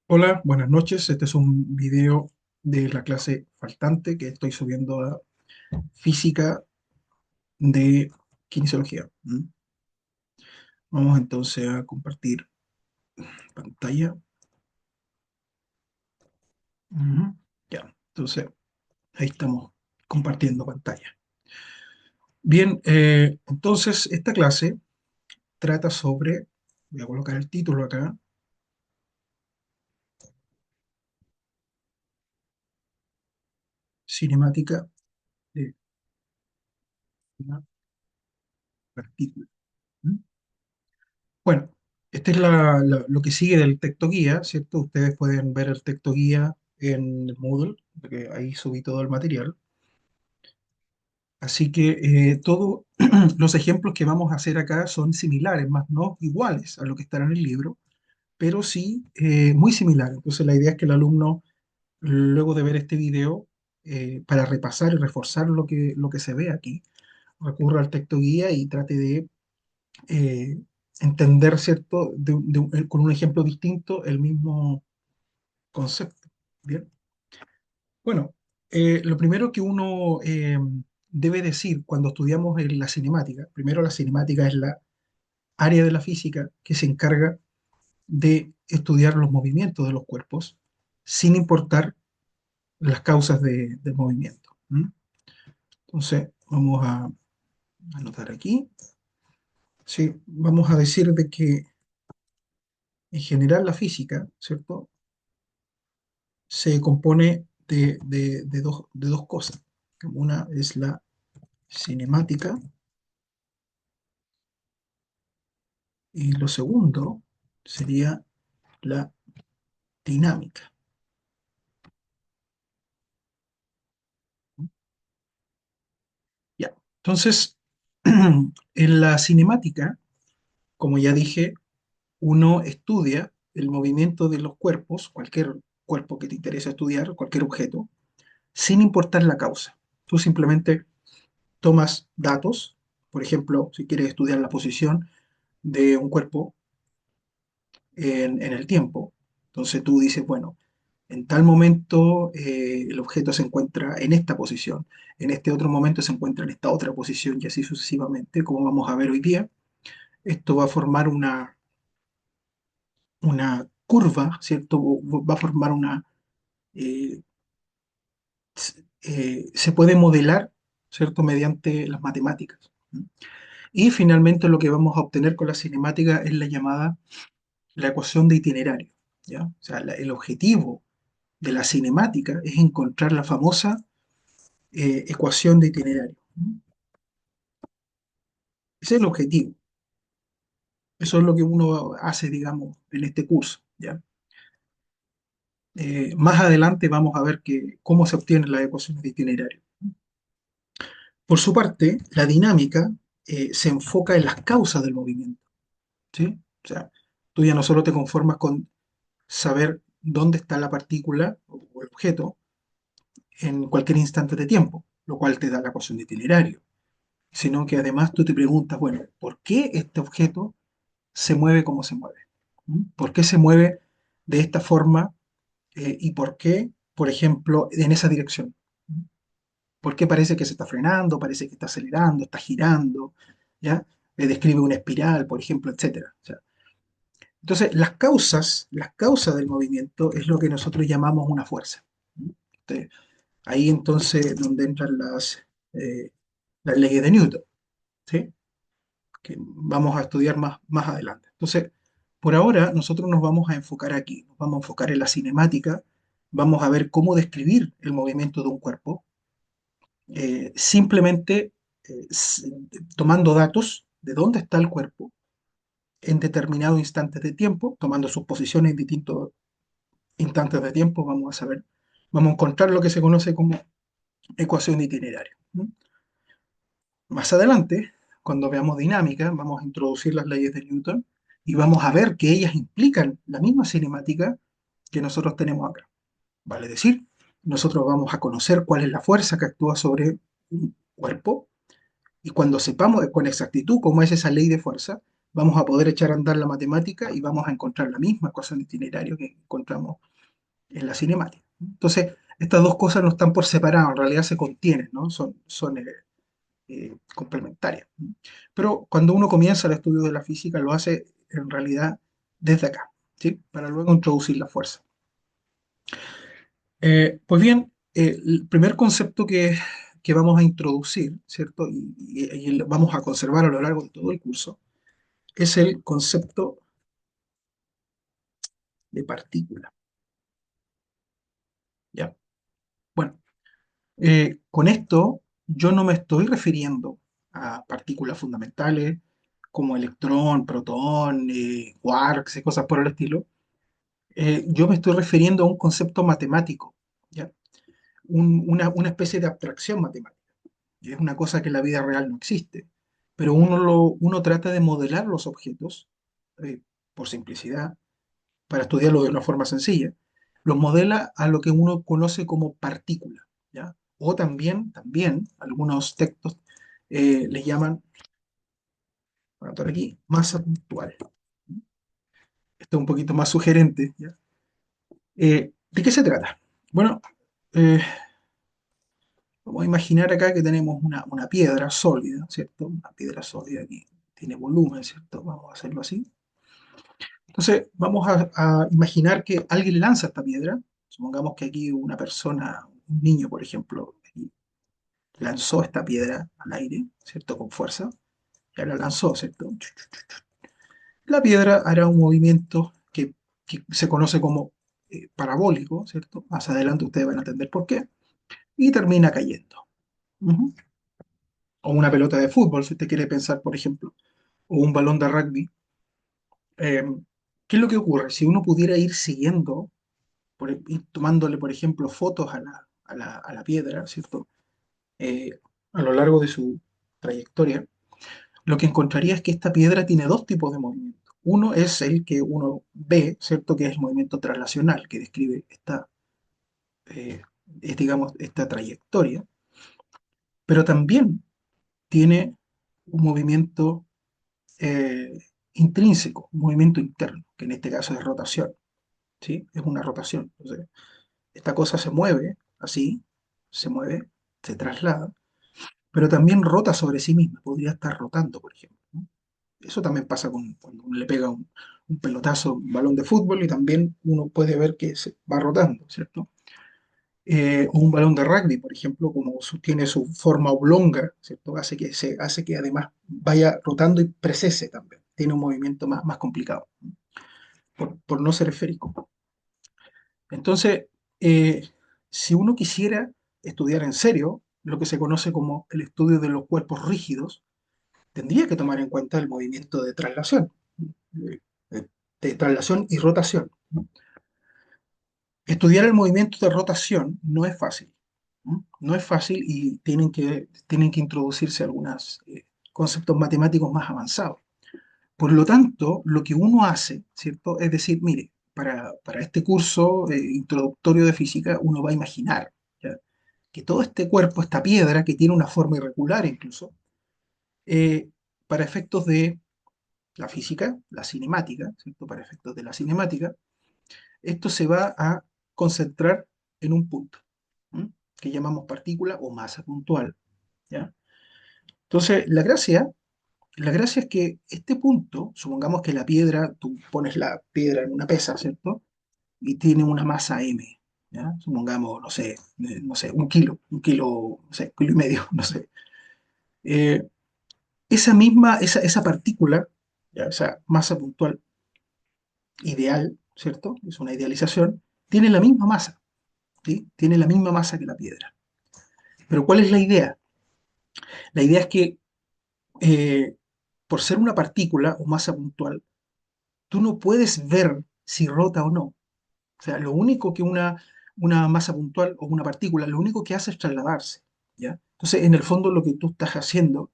Hola, buenas noches. Este es un video de la clase faltante que estoy subiendo a física de kinesiología. Vamos entonces a compartir pantalla. Ujú. Ya, entonces ahí estamos compartiendo pantalla. Bien, entonces esta clase trata sobre, voy a colocar el título acá, cinemática de una partícula. ¿Mm? Bueno, este es lo que sigue del texto guía, ¿cierto? Ustedes pueden ver el texto guía en el Moodle, porque ahí subí todo el material. Así que todos los ejemplos que vamos a hacer acá son similares, más no iguales a lo que está en el libro, pero sí muy similares. Entonces la idea es que el alumno, luego de ver este video, para repasar y reforzar lo que se ve aquí, recurra al texto guía y trate de eh, entender, ¿cierto?, con un ejemplo distinto el mismo concepto. Bien. Bueno, lo primero que uno debe decir cuando estudiamos la cinemática, primero la cinemática es la área de la física que se encarga de estudiar los movimientos de los cuerpos sin importar las causas del movimiento. Entonces, vamos a anotar aquí. Sí, vamos a decir de que en general la física, ¿cierto?, se compone de dos cosas. Una es la cinemática y lo segundo sería la dinámica. Ya. Entonces, en la cinemática, como ya dije, uno estudia el movimiento de los cuerpos, cualquier cuerpo que te interese estudiar, cualquier objeto, sin importar la causa. Tú simplemente tomas datos, por ejemplo, si quieres estudiar la posición de un cuerpo en el tiempo. Entonces tú dices, bueno, en tal momento el objeto se encuentra en esta posición, en este otro momento se encuentra en esta otra posición y así sucesivamente, como vamos a ver hoy día. Esto va a formar una curva, ¿cierto? Va a formar eh, se puede modelar, ¿cierto? Mediante las matemáticas. Y finalmente lo que vamos a obtener con la cinemática es la ecuación de itinerario, ¿ya? O sea, el objetivo de la cinemática es encontrar la famosa ecuación de itinerario. Ese es el objetivo. Eso es lo que uno hace, digamos, en este curso, ¿ya? Más adelante vamos a ver cómo se obtienen las ecuaciones de itinerario. Por su parte, la dinámica se enfoca en las causas del movimiento, ¿sí? O sea, tú ya no solo te conformas con saber dónde está la partícula o el objeto en cualquier instante de tiempo, lo cual te da la ecuación de itinerario, sino que además tú te preguntas, bueno, ¿por qué este objeto se mueve como se mueve? ¿Por qué se mueve de esta forma y por qué, por ejemplo, en esa dirección? ¿Por qué parece que se está frenando, parece que está acelerando, está girando? ¿Ya? Describe una espiral, por ejemplo, etcétera. O sea, entonces, las causas del movimiento es lo que nosotros llamamos una fuerza. Entonces, ahí entonces donde entran las leyes de Newton, ¿sí?, que vamos a estudiar más adelante. Entonces, por ahora nosotros nos vamos a enfocar aquí, nos vamos a enfocar en la cinemática, vamos a ver cómo describir el movimiento de un cuerpo, simplemente eh, s- tomando datos de dónde está el cuerpo en determinados instantes de tiempo, tomando sus posiciones en distintos instantes de tiempo, vamos a encontrar lo que se conoce como ecuación de itinerario. Más adelante, cuando veamos dinámica, vamos a introducir las leyes de Newton y vamos a ver que ellas implican la misma cinemática que nosotros tenemos acá. Vale decir, nosotros vamos a conocer cuál es la fuerza que actúa sobre un cuerpo y cuando sepamos con exactitud cómo es esa ley de fuerza, vamos a poder echar a andar la matemática y vamos a encontrar la misma cosa en el itinerario que encontramos en la cinemática. Entonces, estas dos cosas no están por separado, en realidad se contienen, ¿no? Son complementarias. Pero cuando uno comienza el estudio de la física, lo hace en realidad desde acá, ¿sí? Para luego introducir la fuerza. Pues bien, el primer concepto que vamos a introducir, ¿cierto? Y vamos a conservar a lo largo de todo el curso, es el concepto de partícula, ¿ya? Bueno, con esto yo no me estoy refiriendo a partículas fundamentales como electrón, protón, quarks y cosas por el estilo. Yo me estoy refiriendo a un concepto matemático, ¿ya? Una especie de abstracción matemática. Y es una cosa que en la vida real no existe, pero uno trata de modelar los objetos, eh, por simplicidad, para estudiarlo de una forma sencilla, los modela a lo que uno conoce como partícula, ¿ya? O también algunos textos les llaman, voy a anotar aquí, masa puntual. Esto es un poquito más sugerente, ¿ya? ¿De qué se trata? Bueno, eh, vamos a imaginar acá que tenemos una piedra sólida, ¿cierto? Una piedra sólida que tiene volumen, ¿cierto? Vamos a hacerlo así. Entonces, vamos a imaginar que alguien lanza esta piedra. Supongamos que aquí una persona, un niño, por ejemplo, lanzó esta piedra al aire, ¿cierto? Con fuerza. Ya la lanzó, ¿cierto? La piedra hará un movimiento que se conoce como parabólico, ¿cierto? Más adelante ustedes van a entender por qué. Y termina cayendo. Ujú. O una pelota de fútbol, si usted quiere pensar, por ejemplo, o un balón de rugby. Eh, ¿Qué es lo que ocurre? Si uno pudiera ir siguiendo, ir tomándole, por ejemplo, fotos a la piedra, ¿cierto? A lo largo de su trayectoria, lo que encontraría es que esta piedra tiene dos tipos de movimiento. Uno es el que uno ve, ¿cierto? Que es el movimiento traslacional, que describe eh, digamos, esta trayectoria, pero también tiene un movimiento eh, intrínseco, un movimiento interno, que en este caso es rotación, ¿sí? Es una rotación. Entonces, esta cosa se mueve así, se mueve, se traslada, pero también rota sobre sí misma, podría estar rotando, por ejemplo, ¿no? Eso también pasa cuando uno le pega un pelotazo, un balón de fútbol, y también uno puede ver que se va rotando, ¿cierto? O un balón de rugby, por ejemplo, como tiene su forma oblonga, ¿cierto? Hace que además vaya rotando y precese también. Tiene un movimiento más complicado, por no ser esférico. Entonces, eh, si uno quisiera estudiar en serio lo que se conoce como el estudio de los cuerpos rígidos, tendría que tomar en cuenta el movimiento de traslación, de, de traslación y rotación, ¿no? Estudiar el movimiento de rotación no es fácil, ¿no? No es fácil y tienen que introducirse algunos conceptos matemáticos más avanzados. Por lo tanto, lo que uno hace, ¿cierto? Es decir, mire, para este curso introductorio de física, uno va a imaginar, ¿ya? Que todo este cuerpo, esta piedra, que tiene una forma irregular incluso, eh, para efectos de la física, la cinemática, ¿cierto? Para efectos de la cinemática, esto se va a concentrar en un punto, ¿m? Que llamamos partícula o masa puntual, ¿ya? Entonces, la gracia es que este punto, supongamos que la piedra, tú pones la piedra en una pesa, ¿cierto? Y tiene una masa m, ¿ya? Supongamos, no sé, no sé, kilo y medio, no sé. Eh, esa partícula, ¿ya? Esa masa puntual ideal, ¿cierto? Es una idealización, tiene la misma masa, ¿sí? Tiene la misma masa que la piedra. Pero ¿cuál es la idea? La idea es que eh, por ser una partícula o masa puntual, tú no puedes ver si rota o no. O sea, lo único que una masa puntual o una partícula, lo único que hace es trasladarse, ¿ya? Entonces, en el fondo, lo que tú estás haciendo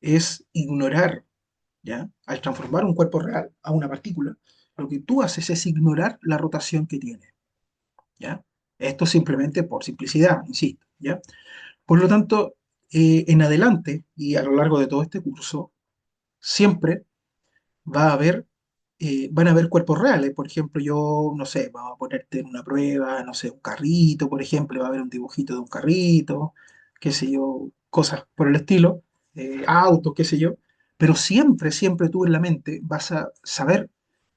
es ignorar, ¿ya? Al transformar un cuerpo real a una partícula, lo que tú haces es ignorar la rotación que tiene, ¿ya? Esto simplemente por simplicidad, insisto, ¿ya? Por lo tanto, en adelante y a lo largo de todo este curso, siempre va a haber, van a haber cuerpos reales. Por ejemplo, yo, no sé, vamos a ponerte en una prueba, no sé, un carrito, por ejemplo, va a haber un dibujito de un carrito, qué sé yo, cosas por el estilo, autos, qué sé yo. Pero siempre, siempre tú en la mente vas a saber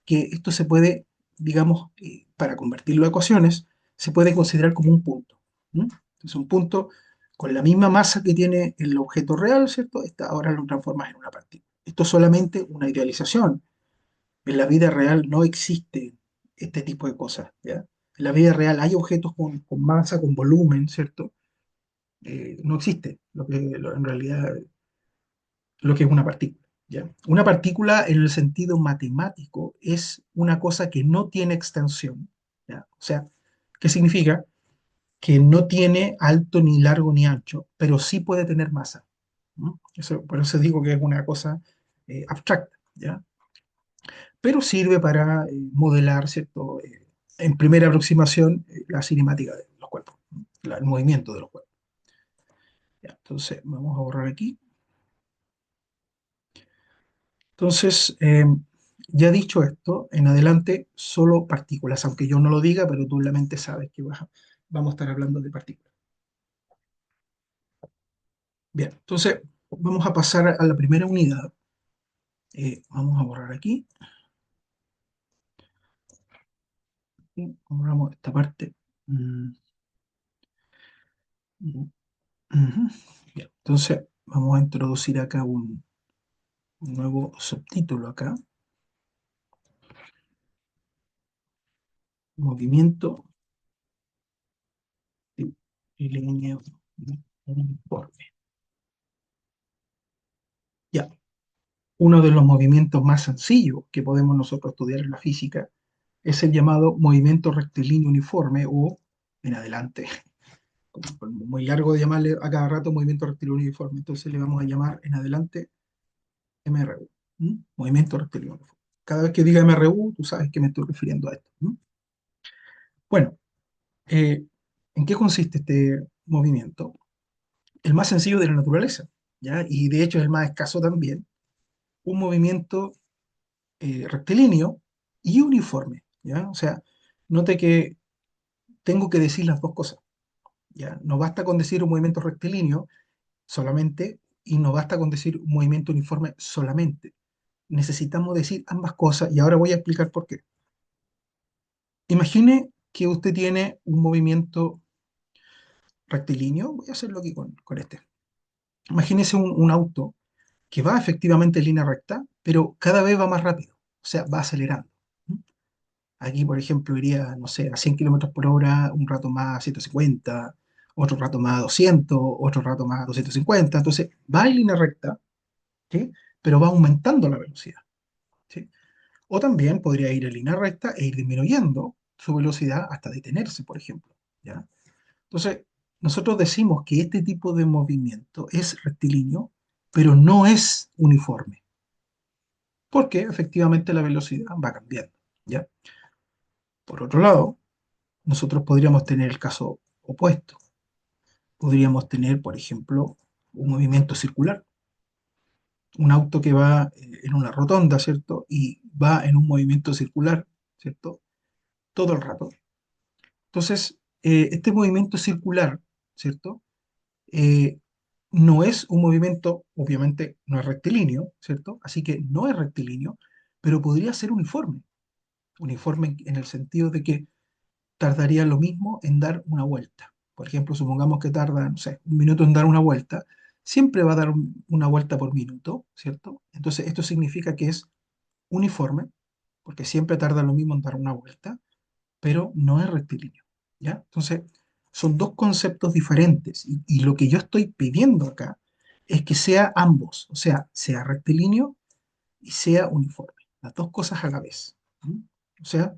que esto se puede, digamos, para convertirlo a ecuaciones, se puede considerar como un punto. ¿M? Entonces, un punto con la misma masa que tiene el objeto real, ¿cierto? Ahora lo transformas en una partícula. Esto es solamente una idealización. En la vida real no existe este tipo de cosas, ¿ya? En la vida real hay objetos con masa, con volumen, ¿cierto? No existe en realidad lo que es una partícula, ¿ya? Una partícula en el sentido matemático es una cosa que no tiene extensión, ¿ya? O sea, ¿qué significa? Que no tiene alto, ni largo, ni ancho, pero sí puede tener masa. ¿No? Por eso digo que es una cosa abstracta, ¿ya? Pero sirve para modelar, ¿cierto? En primera aproximación, la cinemática de los cuerpos, ¿no? El movimiento de los cuerpos. ¿Ya? Entonces, vamos a borrar aquí. Entonces, ya dicho esto, en adelante solo partículas, aunque yo no lo diga, pero tú en la mente sabes que vamos a estar hablando de partículas. Bien, entonces vamos a pasar a la primera unidad. Vamos a borrar aquí. Y borramos esta parte. Mm, mm, ujú. Bien, entonces vamos a introducir acá un nuevo subtítulo acá. Movimiento rectilíneo uniforme. Ya, uno de los movimientos más sencillos que podemos nosotros estudiar en la física es el llamado movimiento rectilíneo uniforme o, en adelante, como muy largo de llamarle a cada rato movimiento rectilíneo uniforme, entonces le vamos a llamar en adelante MRU. ¿Mm? Movimiento rectilíneo uniforme. Cada vez que diga MRU, tú sabes que me estoy refiriendo a esto. ¿Mm? Bueno, eh, ¿en qué consiste este movimiento? El más sencillo de la naturaleza, ¿ya? Y de hecho es el más escaso también, un movimiento rectilíneo y uniforme, ¿ya? O sea, note que tengo que decir las dos cosas, ¿ya? No basta con decir un movimiento rectilíneo solamente y no basta con decir un movimiento uniforme solamente. Necesitamos decir ambas cosas y ahora voy a explicar por qué. Imagine que usted tiene un movimiento rectilíneo, voy a hacerlo aquí con este. Imagínese un auto que va efectivamente en línea recta, pero cada vez va más rápido, o sea, va acelerando. ¿Mm? Aquí, por ejemplo, iría, no sé, a 100 kilómetros por hora, un rato más a 150, otro rato más a 200, otro rato más a 250. Entonces, va en línea recta, ¿sí? Pero va aumentando la velocidad, ¿sí? O también podría ir en línea recta e ir disminuyendo su velocidad hasta detenerse, por ejemplo, ¿ya? Entonces, nosotros decimos que este tipo de movimiento es rectilíneo, pero no es uniforme, porque efectivamente la velocidad va cambiando, ¿ya? Por otro lado, nosotros podríamos tener el caso opuesto. Podríamos tener, por ejemplo, un movimiento circular, un auto que va en una rotonda, ¿cierto? Y va en un movimiento circular, ¿cierto? Todo el rato. Entonces, este movimiento circular, ¿cierto? Eh, no es un movimiento, obviamente no es rectilíneo, ¿cierto? Así que no es rectilíneo, pero podría ser uniforme. Uniforme en el sentido de que tardaría lo mismo en dar una vuelta. Por ejemplo, supongamos que tarda, no sé, un minuto en dar una vuelta, siempre va a dar una vuelta por minuto, ¿cierto? Entonces, esto significa que es uniforme, porque siempre tarda lo mismo en dar una vuelta, pero no es rectilíneo, ¿ya? Entonces, son dos conceptos diferentes y lo que yo estoy pidiendo acá es que sea ambos, o sea rectilíneo y sea uniforme, las dos cosas a la vez. ¿Mm? O sea,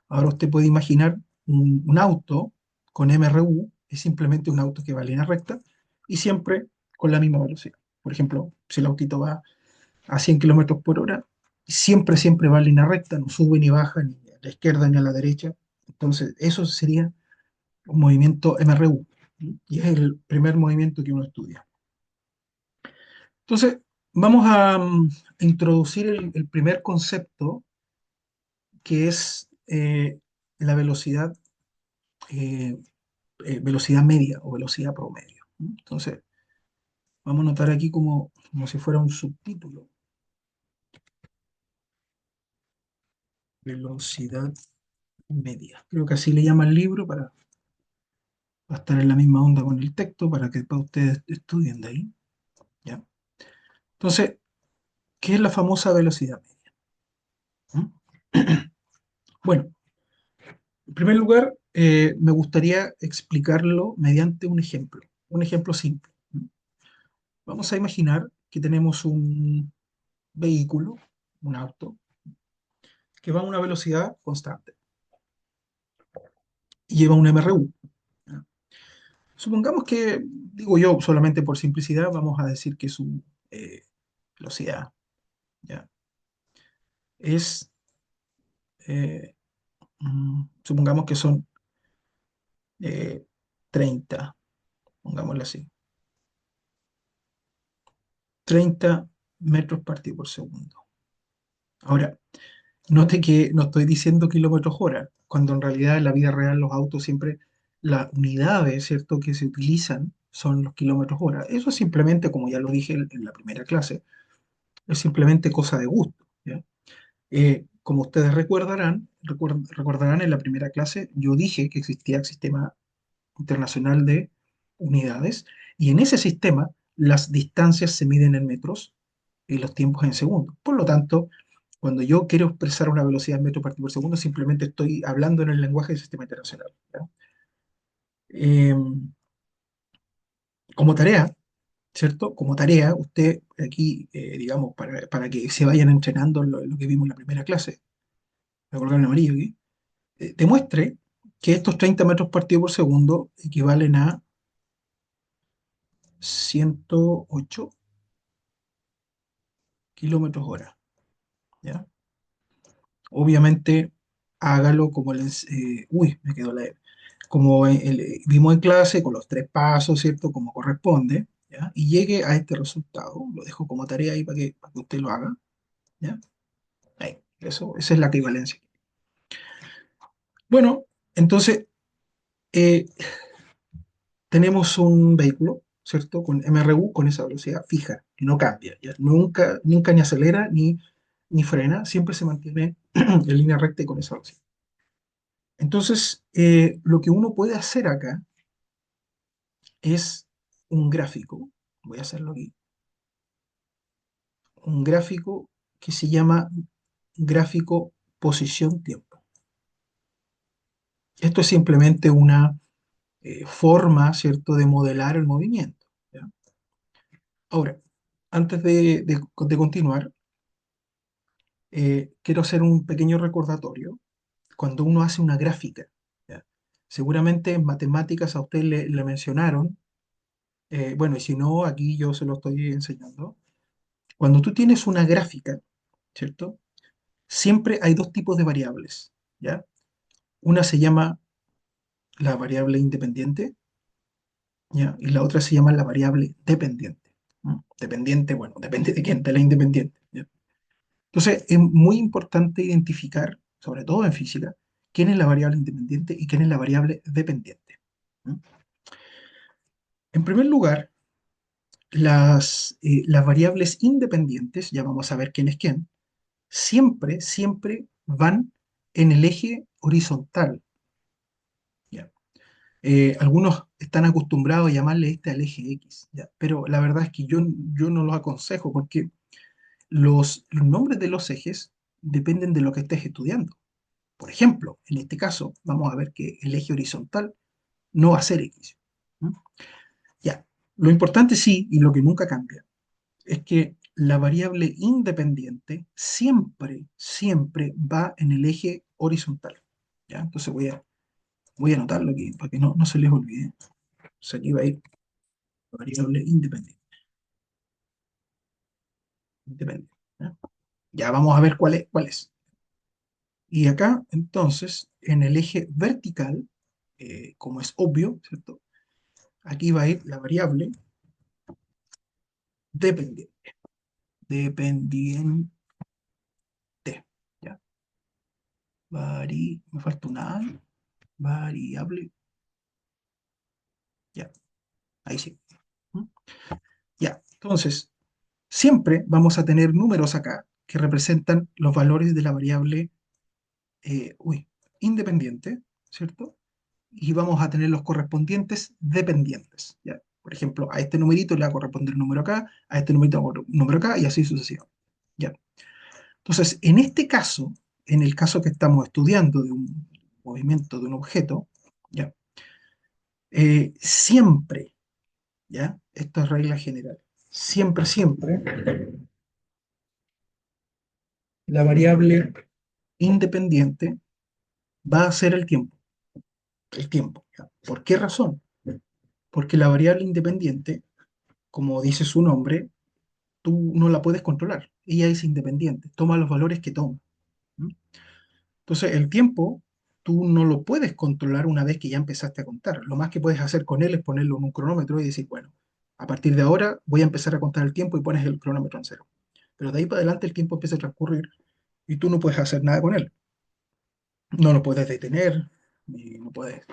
ahora usted puede imaginar un auto con MRU, es simplemente un auto que va en línea recta y siempre con la misma velocidad. Por ejemplo, si el autito va a 100 kilómetros por hora, siempre, siempre va en línea recta, no sube ni baja ni a la izquierda ni a la derecha. Entonces, eso sería un movimiento MRU y es el primer movimiento que uno estudia. Entonces, Vamos a introducir el primer concepto, que es la velocidad, eh, velocidad media o velocidad promedio. Entonces, vamos a notar aquí como si fuera un subtítulo. Velocidad media. Creo que así le llama el libro para estar en la misma onda con el texto, para que después ustedes estudien de ahí. ¿Ya? Entonces, ¿qué es la famosa velocidad media? ¿Mm? Bueno, en primer lugar, me gustaría explicarlo mediante un ejemplo simple. ¿Mm? Vamos a imaginar que tenemos un vehículo, un auto, que va a una velocidad constante y lleva un MRU. ¿Ya? Supongamos que, digo yo, solamente por simplicidad, vamos a decir que su velocidad, ¿ya? Es, eh, supongamos que son eh, 30, pongámoslo así, 30 metros partido por segundo. Ahora, note que no estoy diciendo kilómetros hora, cuando en realidad en la vida real los autos siempre, las unidades, ¿cierto?, que se utilizan son los kilómetros hora. Eso es simplemente, como ya lo dije en la primera clase, es simplemente cosa de gusto, ¿ya? Como ustedes recordarán en la primera clase, yo dije que existía el sistema internacional de unidades y en ese sistema las distancias se miden en metros y los tiempos en segundos. Por lo tanto, cuando yo quiero expresar una velocidad en metros partido por segundo, simplemente estoy hablando en el lenguaje del sistema internacional. ¿Ya? Eh, como tarea, ¿cierto? Como tarea, usted aquí, digamos, para que se vayan entrenando lo que vimos en la primera clase, voy a colocar en amarillo aquí, demuestre que estos 30 metros partido por segundo equivalen a 108 kilómetros hora. ¿Ya? Obviamente, hágalo como uy, me quedó la... Como vimos en clase, con los tres pasos, ¿cierto? Como corresponde, ¿ya? Y llegue a este resultado. Lo dejo como tarea ahí para que usted lo haga, ¿ya? Ahí, eso, esa es la equivalencia. Bueno, entonces, eh, tenemos un vehículo, ¿cierto? Con MRU, con esa velocidad fija, que no cambia, ¿ya? Nunca, nunca ni acelera ni frena, siempre se mantiene en línea recta y con esa velocidad. Entonces, lo que uno puede hacer acá es un gráfico, voy a hacerlo aquí, un gráfico que se llama gráfico posición-tiempo. Esto es simplemente una forma, ¿cierto?, de modelar el movimiento. ¿Ya? Ahora, antes de continuar, quiero hacer un pequeño recordatorio. Cuando uno hace una gráfica, ¿ya? Seguramente en matemáticas a usted le mencionaron, bueno, y si no, aquí yo se lo estoy enseñando. Cuando tú tienes una gráfica, ¿cierto? Siempre hay dos tipos de variables, ¿ya? Una se llama la variable independiente, ¿ya? Y la otra se llama la variable dependiente. ¿No? Dependiente, bueno, depende de quién, de la independiente, ¿ya? Entonces, es muy importante identificar, sobre todo en física, quién es la variable independiente y quién es la variable dependiente. ¿Mm? En primer lugar, las variables independientes, ya vamos a ver quién es quién, siempre van en el eje horizontal. ¿Ya? Algunos están acostumbrados a llamarle este al eje X, ¿ya? Pero la verdad es que yo no los aconsejo porque los nombres de los ejes dependen de lo que estés estudiando. Por ejemplo, en este caso, vamos a ver que el eje horizontal no va a ser X. ¿Mm? Ya, lo importante sí, y lo que nunca cambia, es que la variable independiente siempre va en el eje horizontal. ¿Ya? Entonces voy a anotarlo aquí para que no se les olvide. Entonces aquí va a ir la variable independiente. ¿Ya? Ya vamos a ver cuál es. Y acá, entonces, en el eje vertical, como es obvio, ¿cierto? Aquí va a ir la variable dependiente. dependiente. ¿Ya? Me falta una A, variable. Ya, ahí sí. ¿Mm? Ya, entonces, siempre vamos a tener números acá que representan los valores de la variable independiente, ¿cierto? Y vamos a tener los correspondientes dependientes, ¿ya? Por ejemplo, a este numerito le va a corresponder un número acá, a este numerito un número acá, y así sucesivamente, ¿ya? Entonces, en este caso, en el caso que estamos estudiando de un movimiento de un objeto, ¿ya? Siempre, ¿ya? Esto es regla general. Siempre, siempre, la variable independiente va a ser el tiempo. El tiempo, ¿ya? ¿Por qué razón? Porque la variable independiente, como dice su nombre, tú no la puedes controlar. Ella es independiente, toma los valores que toma. ¿M? Entonces, el tiempo tú no lo puedes controlar una vez que ya empezaste a contar. Lo más que puedes hacer con él es ponerlo en un cronómetro y decir, bueno, a partir de ahora voy a empezar a contar el tiempo y pones el cronómetro en cero. Pero de ahí para adelante el tiempo empieza a transcurrir y tú no puedes hacer nada con él. No lo puedes detener, ni no puedes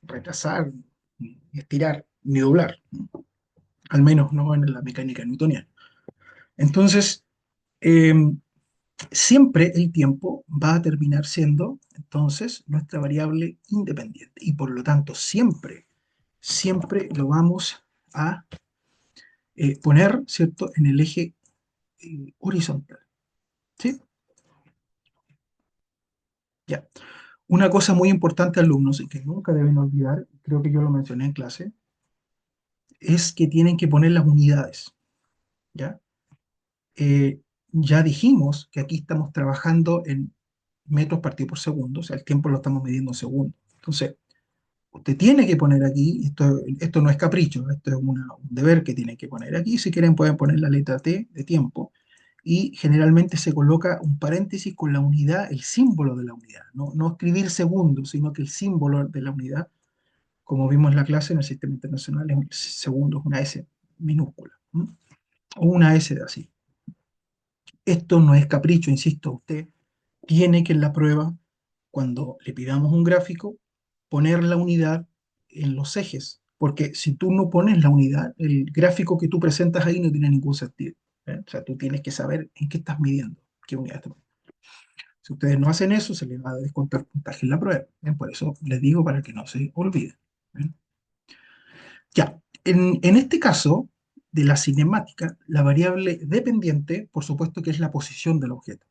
retrasar, ni estirar, ni doblar. Al menos no en la mecánica newtoniana. Entonces, eh, siempre el tiempo va a terminar siendo entonces nuestra variable independiente y por lo tanto siempre, siempre lo vamos a poner, ¿cierto?, en el eje horizontal. ¿Sí? Ya. Una cosa muy importante, alumnos, y que nunca deben olvidar, creo que yo lo mencioné en clase, es que tienen que poner las unidades. ¿Ya? Eh, ya dijimos que aquí estamos trabajando en metros partido por segundo, o sea, el tiempo lo estamos midiendo en segundos. Entonces, usted tiene que poner aquí, esto no es capricho, esto es un deber que tienen que poner aquí. Si quieren pueden poner la letra T de tiempo y generalmente se coloca un paréntesis con la unidad, el símbolo de la unidad. No, no escribir segundos, sino que el símbolo de la unidad, como vimos en la clase en el sistema internacional, es un segundo, es una S minúscula, ¿m? O una S de así. Esto no es capricho, insisto, usted tiene que en la prueba, cuando le pidamos un gráfico, poner la unidad en los ejes, porque si tú no pones la unidad, el gráfico que tú presentas ahí no tiene ningún sentido. ¿Eh? O sea, tú tienes que saber en qué estás midiendo, qué unidad estás midiendo. Si ustedes no hacen eso, se les va a descontar puntaje en la prueba. ¿Eh? Por eso les digo para que no se olviden. ¿Eh? Ya, en este caso de la cinemática, la variable dependiente, por supuesto que es la posición del objeto.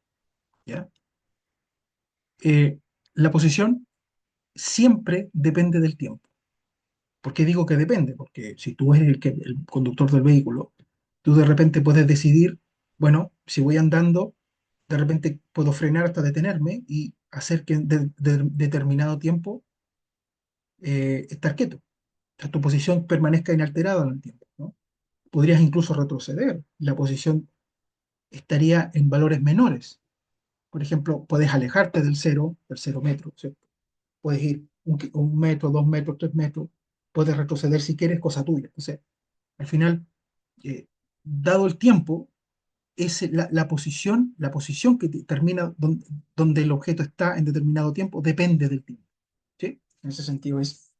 ¿Ya? La posición siempre depende del tiempo. ¿Por qué digo que depende? Porque si tú eres el conductor del vehículo, tú de repente puedes decidir, bueno, si voy andando, de repente puedo frenar hasta detenerme y hacer que de determinado tiempo estar quieto. O sea, tu posición permanezca inalterada en el tiempo, ¿no? Podrías incluso retroceder. La posición estaría en valores menores. Por ejemplo, puedes alejarte del cero metro, ¿cierto? Puedes ir un metro, 2 metros, 3 metros, puedes retroceder si quieres, cosa tuya. Entonces, al final, eh, dado el tiempo, es la posición que termina donde el objeto está en determinado tiempo depende del tiempo. ¿Sí? En ese sentido es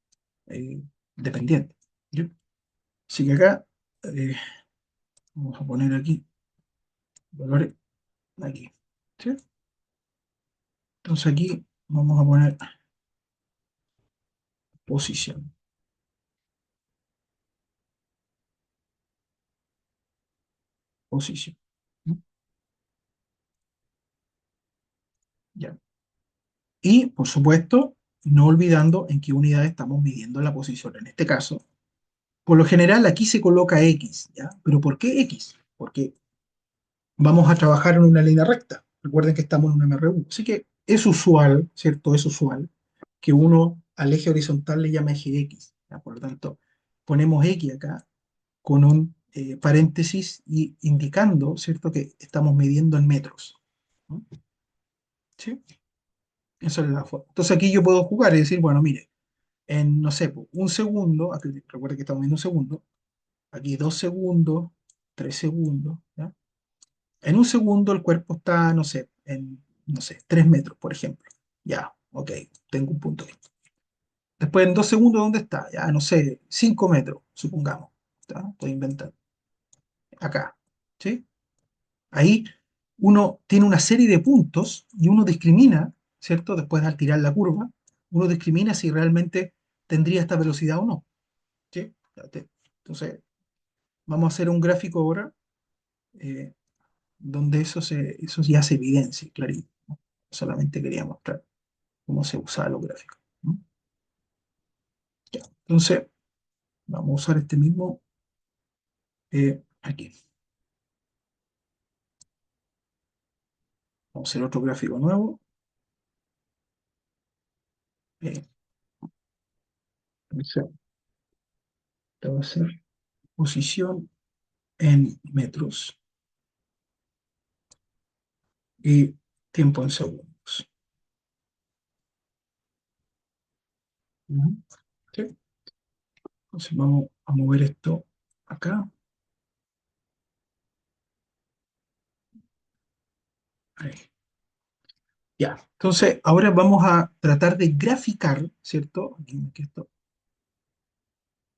eh, dependiente. ¿Sí? Así que acá eh, vamos a poner aquí valores aquí. ¿Sí? Entonces aquí vamos a poner posición. Posición. ¿Mm? Ya. Y, por supuesto, no olvidando en qué unidad estamos midiendo la posición. En este caso, por lo general aquí se coloca X, ¿ya? ¿Pero por qué X? Porque vamos a trabajar en una línea recta. Recuerden que estamos en un MRU. Así que es usual, ¿cierto? Es usual que uno al eje horizontal le llame eje X, ¿ya? Por lo tanto, ponemos X acá con un paréntesis y indicando, ¿cierto? Que estamos midiendo en metros, ¿no? ¿Sí? Esa es la forma. Entonces aquí yo puedo jugar y decir, bueno, mire, en, no sé, po, un segundo, aquí, recuerda que estamos viendo un segundo, aquí 2 segundos, 3 segundos, ¿ya? En un segundo el cuerpo está, no sé, en, no sé, 3 metros, por ejemplo. Ya, ok, tengo un punto ahí. Después en 2 segundos, ¿dónde está? Ya, no sé, 5 metros, supongamos. ¿Está? Estoy inventando. Acá, ¿sí? Ahí uno tiene una serie de puntos y uno discrimina, ¿cierto? Después al tirar la curva, uno discrimina si realmente tendría esta velocidad o no, ¿sí? Entonces, vamos a hacer un gráfico ahora eh, donde eso ya se evidencia, clarito, ¿no? Solamente quería mostrar cómo se usaba los gráficos, ¿no? Ya. Entonces, vamos a usar este mismo aquí. Vamos a hacer otro gráfico nuevo. Eh, Este va a ser posición en metros y tiempo en segundos. Ujú. ¿Sí? Entonces vamos a mover esto acá. Ahí. Ya. Entonces ahora vamos a tratar de graficar, ¿cierto? Aquí esto.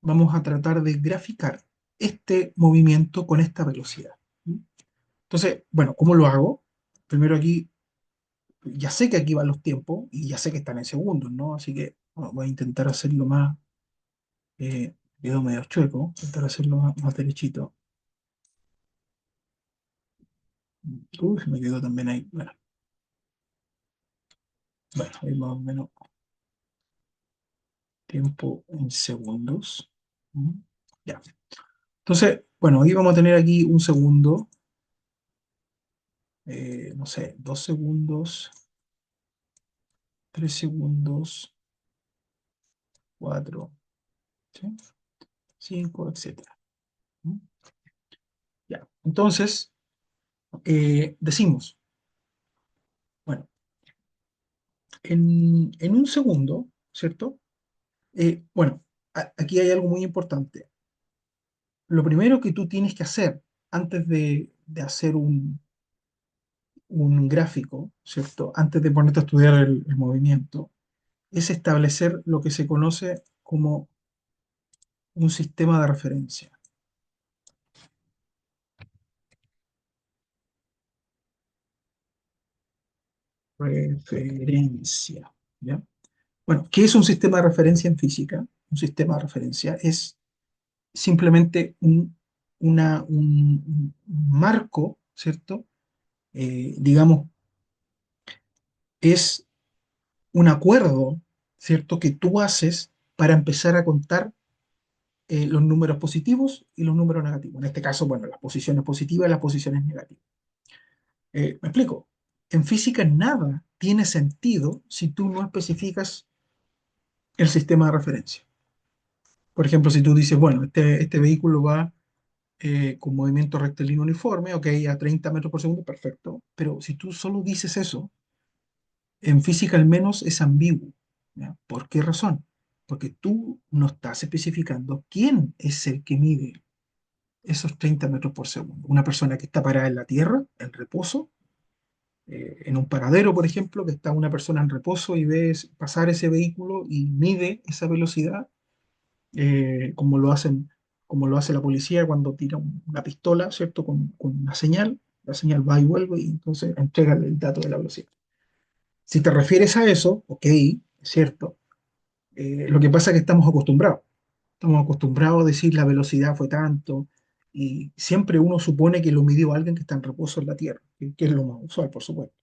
Vamos a tratar de graficar este movimiento con esta velocidad. ¿Mm? Entonces, bueno, ¿cómo lo hago? Primero aquí, ya sé que aquí van los tiempos y ya sé que están en segundos, ¿no? Así que bueno, voy a intentar hacerlo más, quedó medio chueco, intentar hacerlo más derechito. Uy, se me quedó también ahí. Bueno, ahí más o menos tiempo en segundos. ¿Mm? Ya. Entonces, bueno, ahí vamos a tener aquí un segundo, no sé, 2 segundos, 3 segundos, 4, ¿sí? 5, etcétera. ¿Mm? Ya. Entonces, decimos, bueno, en un segundo, ¿cierto? Bueno, aquí hay algo muy importante. Lo primero que tú tienes que hacer antes de hacer un gráfico, ¿cierto? Antes de ponerte a estudiar el movimiento, es establecer lo que se conoce como un sistema de referencia. Referencia, ¿ya? Bueno, ¿qué es un sistema de referencia en física? Un sistema de referencia es simplemente un marco, ¿cierto? Digamos, es un acuerdo, ¿cierto? Que tú haces para empezar a contar los números positivos y los números negativos. En este caso, bueno, las posiciones positivas y las posiciones negativas. ¿Me explico? En física nada tiene sentido si tú no especificas el sistema de referencia. Por ejemplo, si tú dices, bueno, este vehículo va con movimiento rectilíneo uniforme, ok, a 30 metros por segundo, perfecto. Pero si tú solo dices eso, en física al menos es ambiguo. ¿Ya? ¿Por qué razón? Porque tú no estás especificando quién es el que mide esos 30 metros por segundo. Una persona que está parada en la tierra, en reposo, en un paradero, por ejemplo, que está una persona en reposo y ve pasar ese vehículo y mide esa velocidad, como lo hacen, como lo hace la policía cuando tira una pistola, ¿cierto? Con una señal, la señal va y vuelve y entonces entrega el dato de la velocidad. Si te refieres a eso, ok, es cierto. Lo que pasa es que estamos acostumbrados a decir la velocidad fue tanto y siempre uno supone que lo midió alguien que está en reposo en la Tierra, que es lo más usual, por supuesto.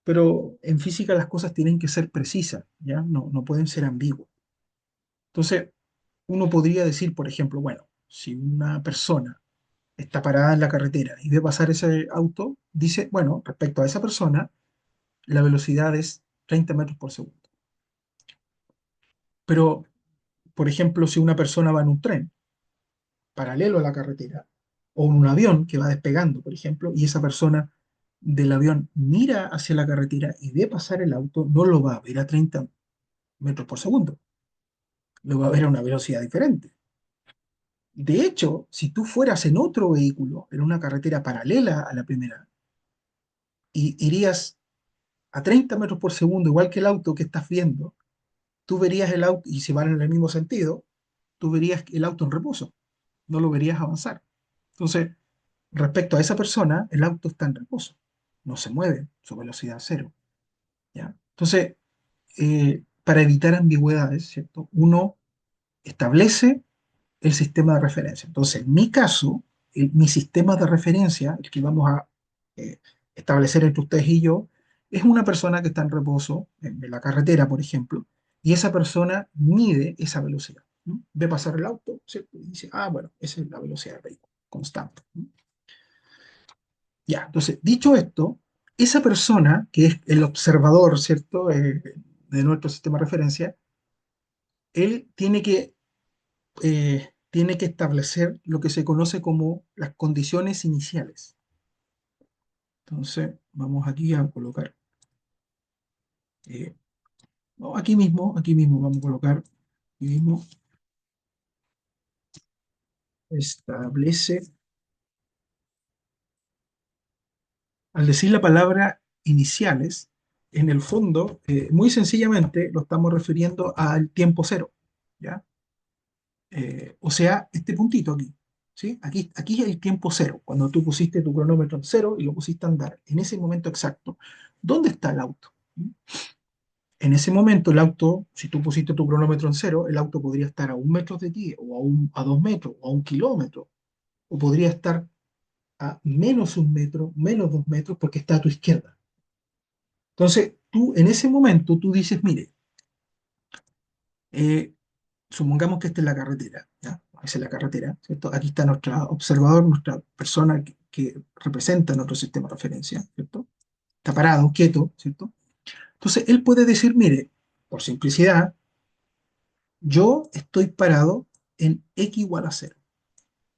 Pero en física las cosas tienen que ser precisas, ¿ya? No pueden ser ambiguas. Entonces, uno podría decir, por ejemplo, bueno, si una persona está parada en la carretera y ve pasar ese auto, dice, bueno, respecto a esa persona, la velocidad es 30 metros por segundo. Pero, por ejemplo, si una persona va en un tren paralelo a la carretera, o en un avión que va despegando, por ejemplo, y esa persona del avión mira hacia la carretera y ve pasar el auto, no lo va a ver a 30 metros por segundo, lo va a ver a una velocidad diferente. De hecho, si tú fueras en otro vehículo, en una carretera paralela a la primera, y irías a 30 metros por segundo, igual que el auto que estás viendo, tú verías el auto, y si van en el mismo sentido, tú verías el auto en reposo, no lo verías avanzar. Entonces, respecto a esa persona, el auto está en reposo, no se mueve, su velocidad cero. ¿Ya? Entonces, para evitar ambigüedades, ¿cierto? Uno establece el sistema de referencia. Entonces, en mi caso, mi sistema de referencia, el que vamos a eh, establecer entre ustedes y yo, es una persona que está en reposo en la carretera, por ejemplo, y esa persona mide esa velocidad. ¿No? Ve pasar el auto, ¿cierto? Y dice, ah, bueno, esa es la velocidad del vehículo, constante. ¿No? Ya, entonces, dicho esto, esa persona, que es el observador, ¿cierto? De nuestro sistema de referencia, él tiene que establecer lo que se conoce como las condiciones iniciales. Entonces, vamos aquí a colocar, eh, no, aquí mismo vamos a colocar, aquí mismo, establece, al decir la palabra iniciales, en el fondo, muy sencillamente lo estamos refiriendo al tiempo cero, ¿ya? O sea, este puntito aquí, ¿sí? Aquí es el tiempo cero, cuando tú pusiste tu cronómetro en cero y lo pusiste a andar, en ese momento exacto, ¿dónde está el auto? En ese momento el auto, si tú pusiste tu cronómetro en cero, el auto podría estar a 1 metro de ti, o a 2 metros, o a 1 kilómetro, o podría estar a menos 1 metro, menos 2 metros, porque está a tu izquierda. Entonces, tú en ese momento, tú dices, mire, eh, supongamos que esta es la carretera, ¿ya? Esa es la carretera, ¿cierto? Aquí está nuestro observador, nuestra persona que representa nuestro sistema de referencia, ¿cierto? Está parado, quieto, ¿cierto? Entonces, él puede decir, mire, por simplicidad, yo estoy parado en x igual a cero,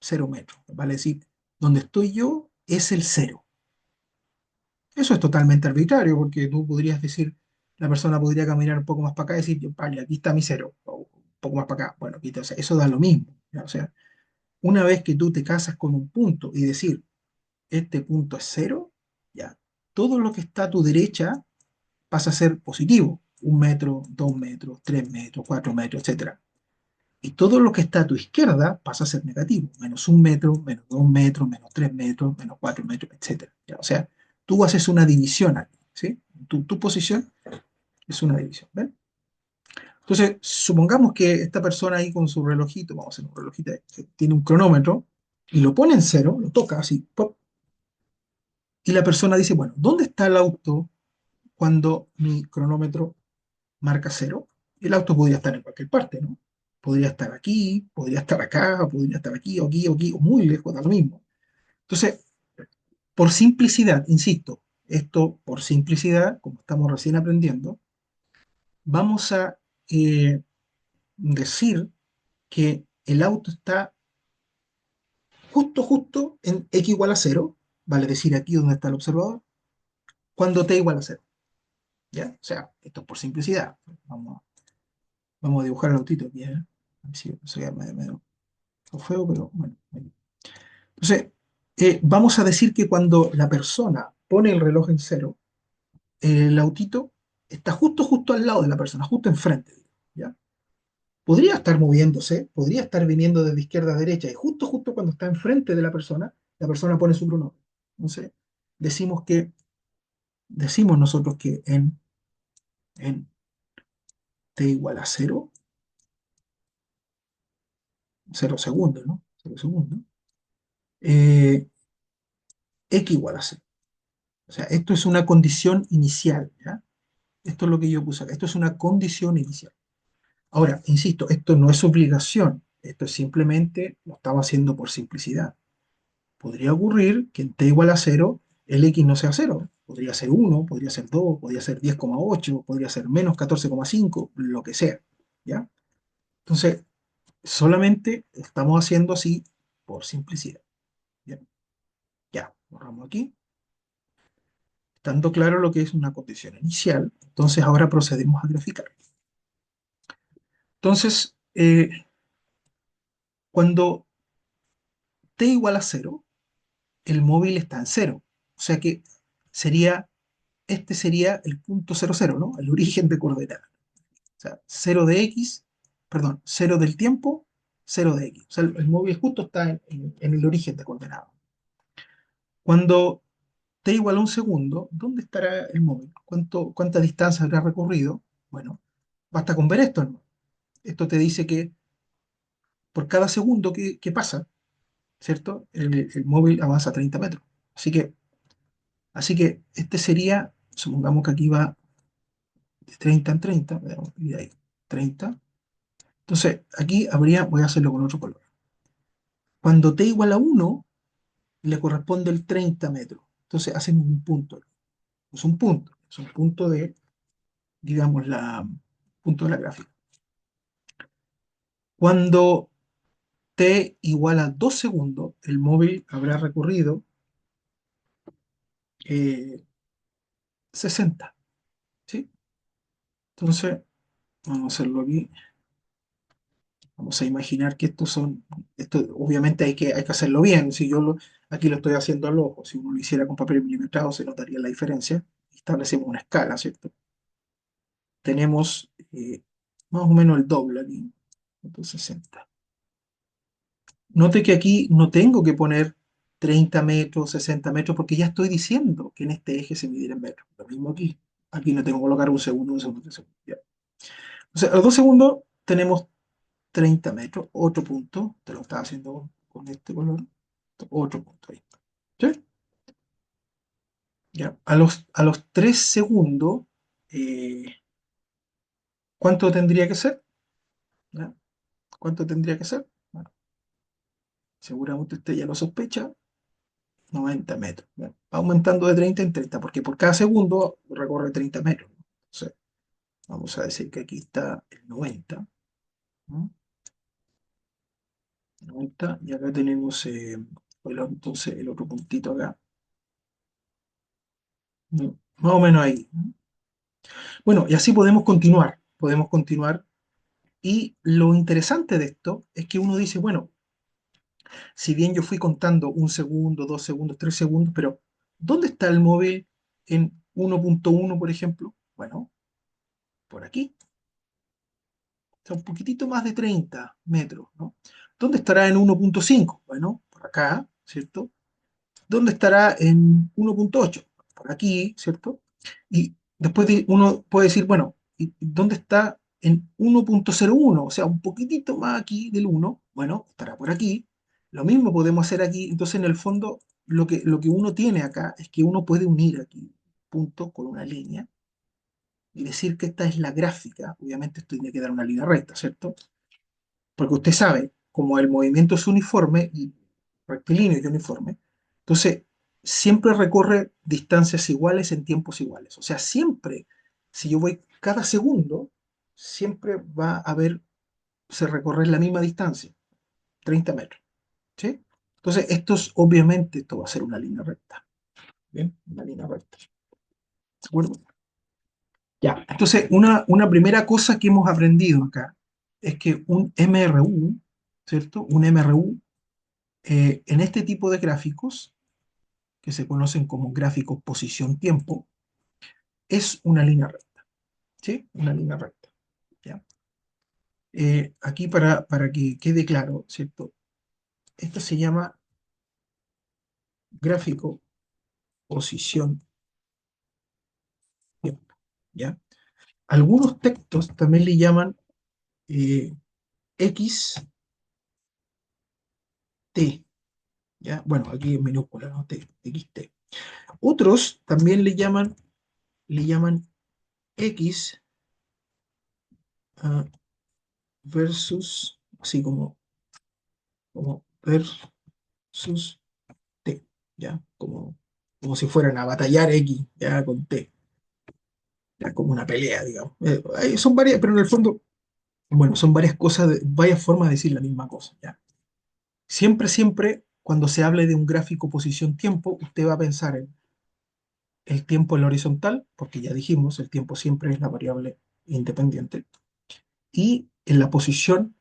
0 metros, vale decir, donde estoy yo es el cero. Eso es totalmente arbitrario, porque tú podrías decir, la persona podría caminar un poco más para acá y decir, vale, aquí está mi cero, o un poco más para acá. Bueno, aquí o sea, eso da lo mismo, ¿ya? O sea, una vez que tú te casas con un punto y decir, este punto es cero, ya, todo lo que está a tu derecha pasa a ser positivo. 1 metro, 2 metros, 3 metros, 4 metros, etcétera. Y todo lo que está a tu izquierda pasa a ser negativo. -1 metro, -2 metros, -3 metros, -4 metros, etcétera. ¿Ya? O sea, tú haces una división aquí, ¿sí? Tu posición es una división, ¿ven? Entonces, supongamos que esta persona ahí con su relojito, vamos a hacer un relojito, tiene un cronómetro y lo pone en cero, lo toca así, pop, y la persona dice, bueno, ¿dónde está el auto cuando mi cronómetro marca cero? El auto podría estar en cualquier parte, ¿no? Podría estar aquí, podría estar acá, podría estar aquí, o aquí, o aquí, o muy lejos, da lo mismo. Entonces, por simplicidad, insisto, esto por simplicidad, como estamos recién aprendiendo, vamos a decir que el auto está justo en x igual a cero, vale decir aquí donde está el observador, cuando t igual a cero. ¿Ya? O sea, esto es por simplicidad. Vamos a dibujar el autito aquí, ¿eh? A ver si se ve medio feo, pero bueno. Entonces, vamos a decir que cuando la persona pone el reloj en cero, el autito está justo al lado de la persona, justo enfrente. ¿Ya? Podría estar moviéndose, podría estar viniendo desde izquierda a derecha, y justo cuando está enfrente de la persona pone su cronómetro. Entonces, decimos que, decimos nosotros que en t igual a cero, 0 segundos, ¿no? 0 segundos, x igual a cero. O sea, esto es una condición inicial, ¿ya? Esto es lo que yo puse acá. Esto es una condición inicial. Ahora, insisto, esto no es obligación. Esto es simplemente, lo estaba haciendo por simplicidad. Podría ocurrir que en t igual a cero, el x no sea cero. Podría ser uno, podría ser 2, podría ser 10,8, podría ser menos 14,5, lo que sea. ¿Ya? Entonces, solamente estamos haciendo así por simplicidad. Bien, ya, borramos aquí. Estando claro lo que es una condición inicial, entonces ahora procedemos a graficar. Entonces, cuando t igual a cero, el móvil está en cero. O sea que sería, este sería el punto cero cero, ¿no? El origen de coordenadas. O sea, cero de x, perdón, cero del tiempo, cero de x. O sea, el móvil justo está en el origen de coordenadas. Cuando t igual a un segundo, ¿dónde estará el móvil? ¿Cuánta distancia habrá recorrido? Bueno, basta con ver esto, ¿no? Esto te dice que por cada segundo que pasa, ¿cierto? El móvil avanza 30 metros. Así que, así que este sería, supongamos que aquí va de 30 en 30, veamos, y de ahí, 30. Entonces, aquí habría, voy a hacerlo con otro color. Cuando t igual a 1, le corresponde el 30 metros. Entonces, hacen un punto. Es un punto de, digamos, punto de la gráfica. Cuando t igual a 2 segundos, el móvil habrá recorrido 60, ¿sí? Entonces, vamos a hacerlo aquí. Vamos a imaginar que esto obviamente hay que hacerlo bien. Si yo aquí lo estoy haciendo al ojo, si uno lo hiciera con papel milimetrado se notaría la diferencia. Establecemos una escala, ¿cierto? Tenemos más o menos el doble aquí, 160. Note que aquí no tengo que poner 30 metros, 60 metros, porque ya estoy diciendo que en este eje se mide en metros. Lo mismo aquí. Aquí no tengo que colocar un segundo, 3 segundos. Ya. O sea, a los 2 segundos tenemos 30 metros, otro punto, te lo estaba haciendo con este color, otro punto ahí. ¿Sí? Ya. A los 3 segundos, eh, ¿cuánto tendría que ser? ¿Ya? ¿Cuánto tendría que ser? Bueno, seguramente usted ya lo sospecha, 90 metros. ¿Ya? Va aumentando de 30 en 30, porque por cada segundo recorre 30 metros. Entonces, vamos a decir que aquí está el 90. ¿No? 90, y acá tenemos entonces el otro puntito acá. ¿No? Más o menos ahí. ¿No? Bueno, y así podemos continuar. Podemos continuar. Y lo interesante de esto es que uno dice, bueno, si bien yo fui contando un segundo, 2 segundos, 3 segundos, pero ¿dónde está el móvil en 1.1, por ejemplo? Bueno, por aquí. Está un poquitito más de 30 metros, ¿no? ¿Dónde estará en 1.5? Bueno, por acá, ¿cierto? ¿Dónde estará en 1.8? Por aquí, ¿cierto? Y después uno puede decir, bueno, ¿y dónde está en 1.01? O sea, un poquitito más aquí del 1, bueno, estará por aquí. Lo mismo podemos hacer aquí. Entonces, en el fondo, lo que uno tiene acá es que uno puede unir aquí punto con una línea y decir que esta es la gráfica. Obviamente esto tiene que dar una línea recta, ¿cierto? Porque usted sabe, como el movimiento es uniforme y rectilíneo y uniforme, entonces siempre recorre distancias iguales en tiempos iguales. O sea, siempre, si yo voy cada segundo, siempre va a haber, se recorre la misma distancia, 30 metros. ¿Sí? Entonces, obviamente, esto va a ser una línea recta. ¿Bien? Una línea recta. ¿De acuerdo? Ya. Entonces, una primera cosa que hemos aprendido acá es que un MRU, ¿cierto? Un MRU en este tipo de gráficos, que se conocen como gráficos posición-tiempo, es una línea recta, ¿sí? Una línea recta, ¿ya? Aquí para que quede claro, ¿cierto? Esto se llama gráfico posición-tiempo, ¿ya? Algunos textos también le llaman XT, ¿ya? Bueno, aquí en minúscula, ¿no? T, XT. Otros también le llaman X versus, así como versus T, ¿ya? Como si fueran a batallar X, ya con T, ya como una pelea, digamos. Son varias, pero en el fondo, bueno, son varias cosas, varias formas de decir la misma cosa, ¿ya? Siempre, siempre, cuando se hable de un gráfico posición-tiempo, usted va a pensar en el tiempo en la horizontal, porque ya dijimos, el tiempo siempre es la variable independiente, y en la posición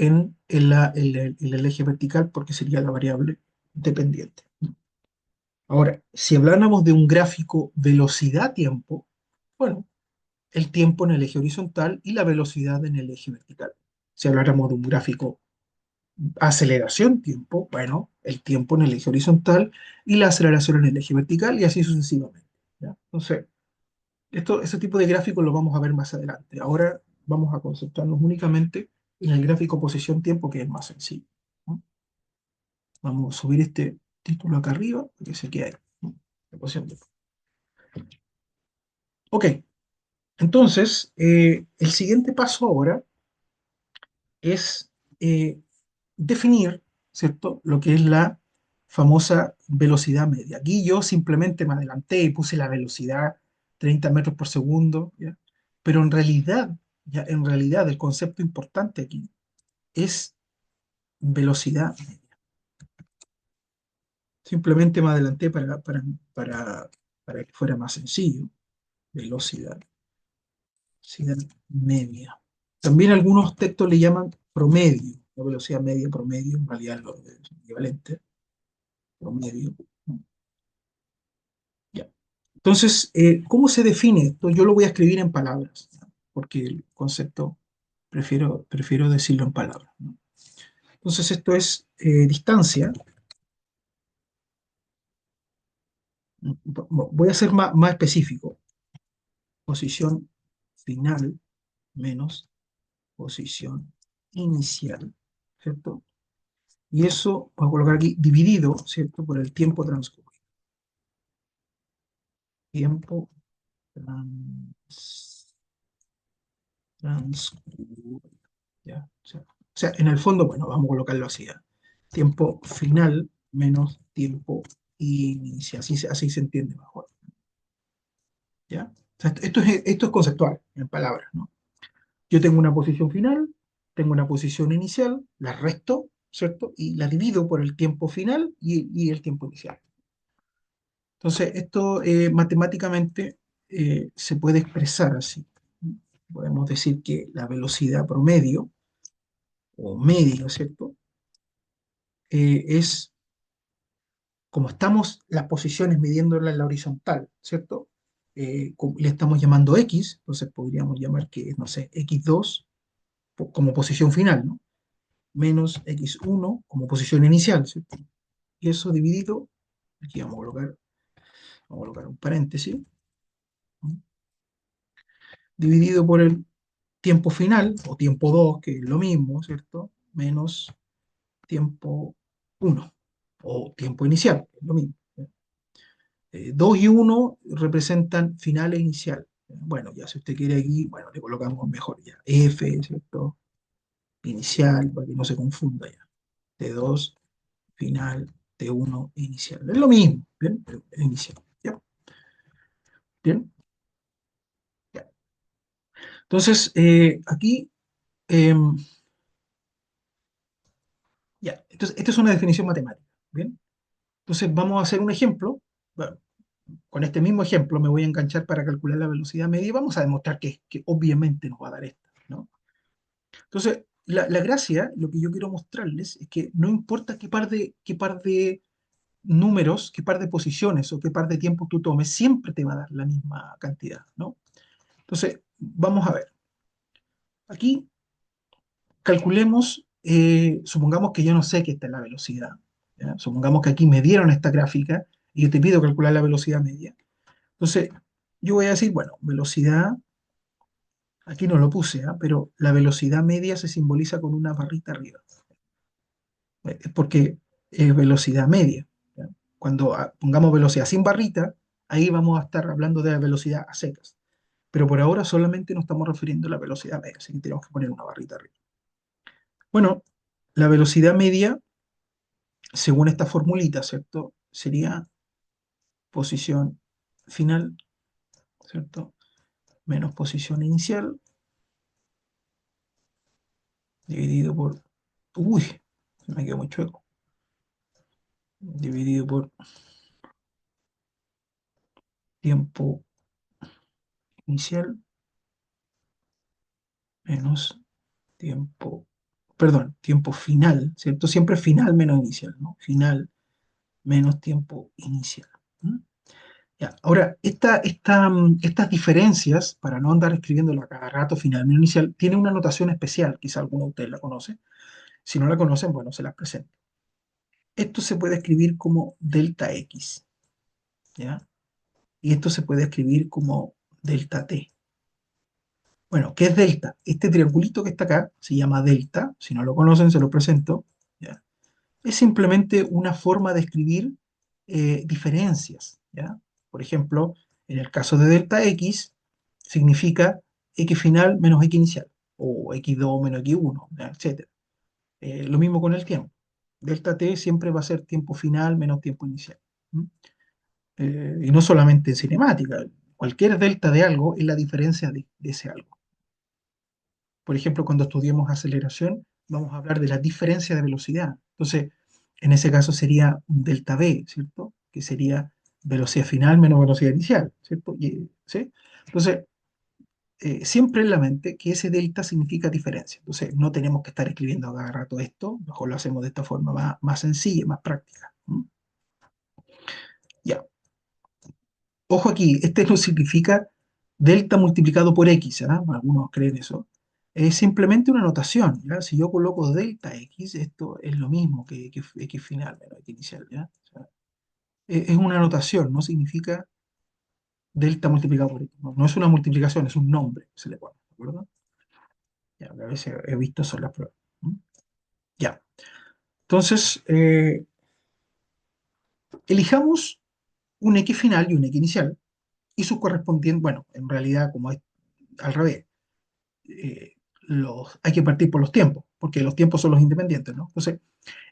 en el eje vertical porque sería la variable dependiente. Ahora, si habláramos de un gráfico velocidad-tiempo, bueno, el tiempo en el eje horizontal y la velocidad en el eje vertical. Si habláramos de un gráfico aceleración-tiempo, bueno, el tiempo en el eje horizontal y la aceleración en el eje vertical y así sucesivamente. ¿Ya? Entonces, ese tipo de gráficos lo vamos a ver más adelante. Ahora vamos a concentrarnos únicamente en el gráfico posición-tiempo, que es más sencillo. ¿No? Vamos a subir este título acá arriba, para que se quede ahí. ¿No? La posición-tiempo. Ok, entonces, el siguiente paso ahora es definir, ¿cierto?, lo que es la famosa velocidad media. Aquí yo simplemente me adelanté y puse la velocidad 30 metros por segundo, ¿ya? Pero en realidad el concepto importante aquí es velocidad media. Simplemente me adelanté para que fuera más sencillo. Velocidad, velocidad media. También algunos textos le llaman promedio, la velocidad media, promedio, en realidad es lo equivalente, promedio. Ya. Entonces, ¿cómo se define esto? Yo lo voy a escribir en palabras, ¿no? Porque el concepto prefiero decirlo en palabras, ¿no? Entonces, esto es distancia. Voy a ser más específico. Posición final menos posición inicial, ¿cierto? Y eso voy a colocar aquí dividido, ¿cierto? Por el tiempo transcurrido. Tiempo transcurrido. ¿Ya? O sea, en el fondo, bueno, vamos a colocarlo así, ¿ya? Tiempo final menos tiempo inicial. Así se entiende mejor. ¿Ya? O sea, esto es conceptual, en palabras, ¿no? Yo tengo una posición final, tengo una posición inicial, la resto, ¿cierto? Y la divido por el tiempo final y el tiempo inicial. Entonces, esto matemáticamente se puede expresar así. Podemos decir que la velocidad promedio o medio, ¿cierto? Es como estamos las posiciones midiéndolas en la horizontal, ¿cierto? Le estamos llamando X, entonces podríamos llamar que es, no sé, X2 como posición final, ¿no? Menos X1 como posición inicial, ¿cierto? Y eso dividido, aquí vamos a colocar un paréntesis, ¿no? Dividido por el tiempo final, o tiempo 2 que es lo mismo, ¿cierto? Menos tiempo uno o tiempo inicial, que es lo mismo. 2 y uno representan final e inicial. Bueno, ya si usted quiere aquí, bueno, le colocamos mejor ya. F, ¿cierto? Inicial, para que no se confunda ya. T2, final, T1, inicial. Es lo mismo, ¿bien? Pero inicial, ¿ya? ¿Bien? Ya. Entonces, aquí, eh, ya. Entonces, esta es una definición matemática, ¿bien? Entonces, vamos a hacer un ejemplo. Bueno, con este mismo ejemplo me voy a enganchar para calcular la velocidad media y vamos a demostrar que obviamente nos va a dar esta, ¿no? Entonces, la gracia, lo que yo quiero mostrarles es que no importa qué par de números, qué par de posiciones o qué par de tiempos tú tomes, siempre te va a dar la misma cantidad, ¿no? Entonces, vamos a ver. Aquí calculemos, supongamos que yo no sé qué está la velocidad, ¿ya? Supongamos que aquí me dieron esta gráfica y yo te pido calcular la velocidad media. Entonces, yo voy a decir, bueno, velocidad, aquí no lo puse, ¿ah? Pero la velocidad media se simboliza con una barrita arriba. Es porque es velocidad media, ¿ya? Cuando pongamos velocidad sin barrita, ahí vamos a estar hablando de la velocidad a secas. Pero por ahora solamente nos estamos refiriendo a la velocidad media, así que tenemos que poner una barrita arriba. Bueno, la velocidad media, según esta formulita, ¿cierto? Sería posición final, ¿cierto? Menos posición inicial, dividido por... Uy, se me quedó muy chueco. Dividido por tiempo inicial menos tiempo perdón, tiempo final, ¿cierto? Siempre final menos inicial, ¿no? Final menos tiempo inicial. ¿Mm? Ya. Ahora, estas diferencias, para no andar escribiéndolo a cada rato, final menos inicial, tiene una notación especial, quizá alguno de ustedes la conoce. Si no la conocen, bueno, se las presento. Esto se puede escribir como delta X, ¿ya? Y esto se puede escribir como delta T. Bueno, ¿qué es delta? Este triangulito que está acá se llama delta. Si no lo conocen, se lo presento. ¿Ya? Es simplemente una forma de escribir diferencias. ¿Ya? Por ejemplo, en el caso de delta X, significa X final menos X inicial, o X2 menos X1, ¿ya? Etcétera. Lo mismo con el tiempo. Delta T siempre va a ser tiempo final menos tiempo inicial. ¿Mm? Y no solamente en cinemática, cualquier delta de algo es la diferencia de ese algo. Por ejemplo, cuando estudiemos aceleración, vamos a hablar de la diferencia de velocidad. Entonces, en ese caso sería un delta V, ¿cierto? Que sería velocidad final menos velocidad inicial, ¿cierto? ¿Sí? Entonces, siempre en la mente que ese delta significa diferencia. Entonces, no tenemos que estar escribiendo a cada rato esto, mejor lo hacemos de esta forma más sencilla, más práctica. ¿Mm? Ya. Ojo aquí, este no significa delta multiplicado por x, ¿ah? Algunos creen eso. Es simplemente una notación, ¿ya? Si yo coloco delta x, esto es lo mismo que x final menos x inicial, ¿ya? O sea, es una notación, no significa delta multiplicado por x. No, no es una multiplicación, es un nombre que se le pone, ¿de acuerdo? Ya, a veces he visto eso en las pruebas. ¿Mm? Ya. Entonces, elijamos un x final y un x inicial y sus correspondientes, bueno, en realidad como es al revés, hay que partir por los tiempos, porque los tiempos son los independientes, ¿no? Entonces,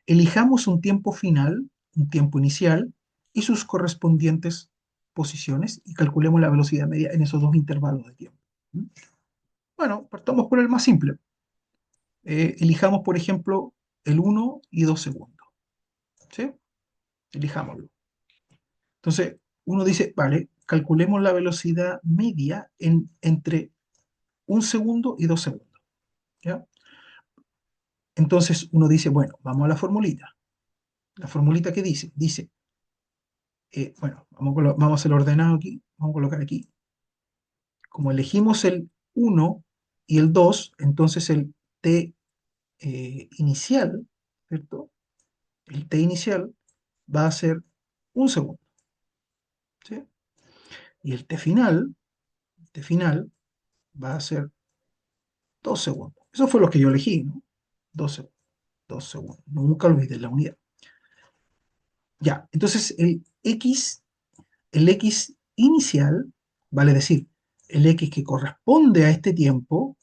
elijamos un tiempo final, un tiempo inicial y sus correspondientes posiciones y calculemos la velocidad media en esos dos intervalos de tiempo. ¿Mm? Bueno, partamos por el más simple. Elijamos, por ejemplo, el 1 y 2 segundos. ¿Sí? Elijámoslo. Entonces, uno dice, vale, calculemos la velocidad media entre 1 segundo y 2 segundos. ¿Ya? Entonces uno dice, bueno, vamos a la formulita. La formulita que dice, bueno, vamos a hacer ordenado aquí, vamos a colocar aquí. Como elegimos el 1 y el 2, entonces el t inicial, ¿cierto? El t inicial va a ser 1 segundo, ¿sí? Y el t final va a ser 2 segundos. Eso fue lo que yo elegí, ¿no? 2 segundos, 2 segundos. Nunca olvides la unidad. Ya, entonces el x inicial, vale decir, el x que corresponde a este tiempo,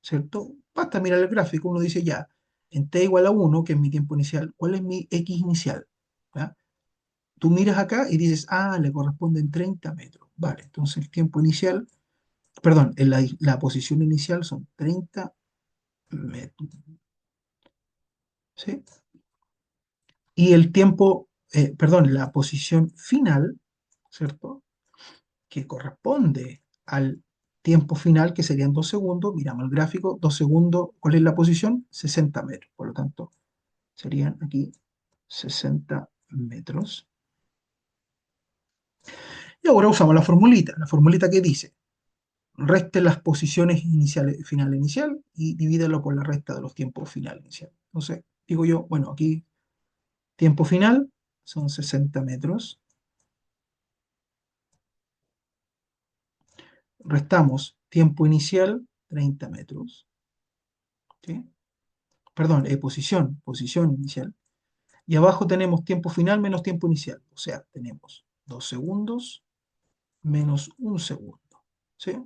¿cierto? Basta mirar el gráfico, uno dice ya, en t igual a 1, que es mi tiempo inicial, ¿cuál es mi x inicial? ¿Ya? Tú miras acá y dices, ah, le corresponden 30 metros. Vale, entonces el tiempo inicial, perdón, la posición inicial son 30 metros, ¿sí? Y el tiempo, perdón, la posición final, ¿cierto? Que corresponde al tiempo final, que serían 2 segundos. Miramos el gráfico, 2 segundos, ¿cuál es la posición? 60 metros. Por lo tanto, serían aquí 60 metros. Y ahora usamos la formulita que dice, reste las posiciones iniciales, final e inicial y divídelo por la resta de los tiempos final e inicial. Entonces, digo yo, bueno, aquí tiempo final son 60 metros. Restamos tiempo inicial, 30 metros. ¿Sí? Perdón, posición inicial. Y abajo tenemos tiempo final menos tiempo inicial. O sea, tenemos 2 segundos menos 1 segundo. ¿Sí?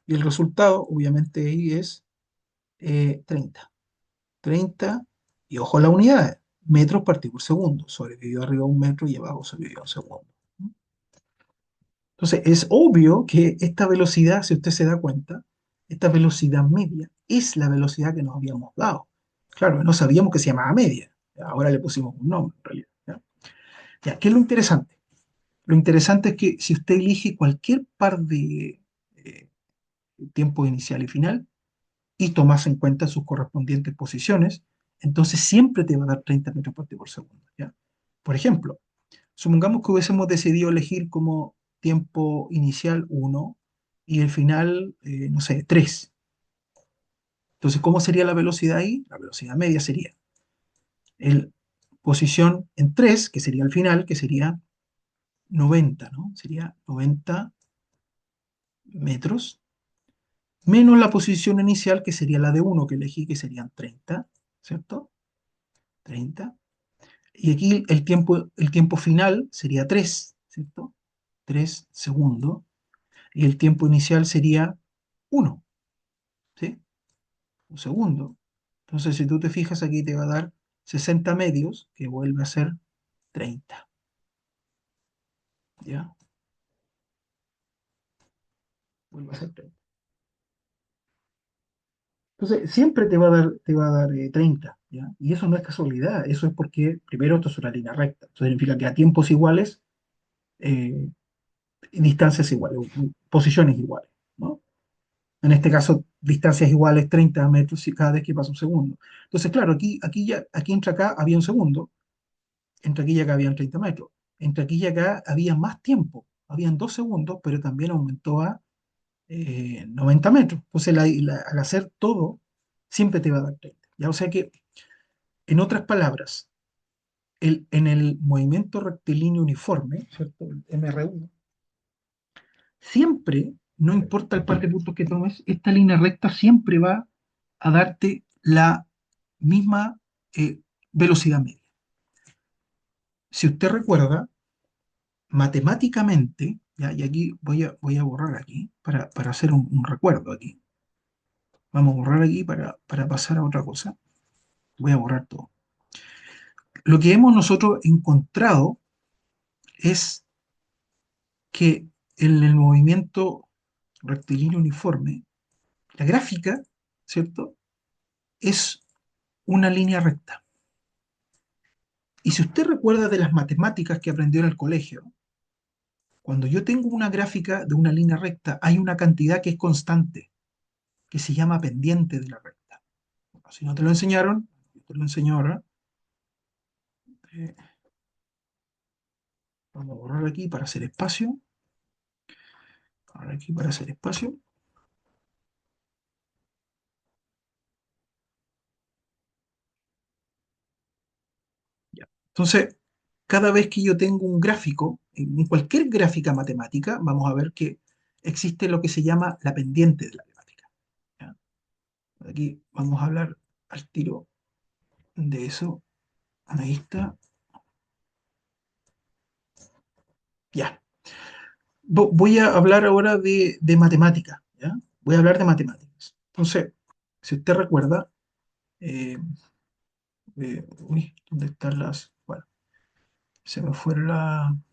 Y el resultado, obviamente, ahí es 30. 30, y ojo a la unidad, metros partido por segundo. Sobrevivió arriba 1 metro y abajo sobrevivió 1 segundo. Entonces, es obvio que esta velocidad, si usted se da cuenta, esta velocidad media es la velocidad que nos habíamos dado. Claro, no sabíamos que se llamaba media. Ahora le pusimos un nombre, en realidad. ¿Ya? Ya, ¿qué es lo interesante? Lo interesante es que si usted elige cualquier par de tiempo inicial y final, y tomas en cuenta sus correspondientes posiciones, entonces siempre te va a dar 30 metros por segundo, ¿ya? Por ejemplo, supongamos que hubiésemos decidido elegir como tiempo inicial 1 y el final, no sé, 3. Entonces, ¿cómo sería la velocidad ahí? La velocidad media sería el posición en 3, que sería el final, que sería 90, ¿no? Sería 90 metros, menos la posición inicial, que sería la de 1 que elegí, que serían 30, ¿cierto? 30. Y aquí el tiempo final sería 3, ¿cierto? 3 segundos. Y el tiempo inicial sería 1, ¿sí? Un segundo. Entonces, si tú te fijas, aquí te va a dar 60 medios, que vuelve a ser 30, ¿ya? Vuelve a ser 30. Entonces, siempre te va a dar 30, ¿ya? Y eso no es casualidad, eso es porque, primero, esto es una línea recta. Eso significa que a tiempos iguales, eh, distancias iguales, posiciones iguales, ¿no? En este caso, distancias iguales 30 metros y cada vez que pasa un segundo. Entonces, claro, aquí entre acá había un segundo, entre aquí y acá habían 30 metros. Entre aquí y acá había más tiempo, habían 2 segundos, pero también aumentó a 90 metros. Entonces, al hacer todo, siempre te va a dar 30. ¿Ya? O sea que, en otras palabras, en el movimiento rectilíneo uniforme, ¿cierto? El MR1, siempre, no importa el par de puntos que tomes, esta línea recta siempre va a darte la misma velocidad media. Si usted recuerda, matemáticamente, ¿ya? Y aquí voy a borrar aquí para hacer un recuerdo aquí. Vamos a borrar aquí para pasar a otra cosa. Voy a borrar todo. Lo que hemos nosotros encontrado es que en el movimiento rectilíneo uniforme, la gráfica, ¿cierto? Es una línea recta. Y si usted recuerda de las matemáticas que aprendió en el colegio, cuando yo tengo una gráfica de una línea recta, hay una cantidad que es constante, que se llama pendiente de la recta. Bueno, si no te lo enseñaron, yo te lo enseño ahora. Eh, Vamos a borrar aquí para hacer espacio. Ahora aquí para hacer espacio. Ya. Entonces, cada vez que yo tengo un gráfico, en cualquier gráfica matemática, vamos a ver que existe lo que se llama la pendiente de la gráfica. ¿Ya? Aquí vamos a hablar al tiro de eso. Ahí está. Ya. Voy a hablar ahora de matemática. ¿Ya? Voy a hablar de matemáticas. Entonces, si usted recuerda, eh, uy, ¿dónde están las? Bueno, se me fueron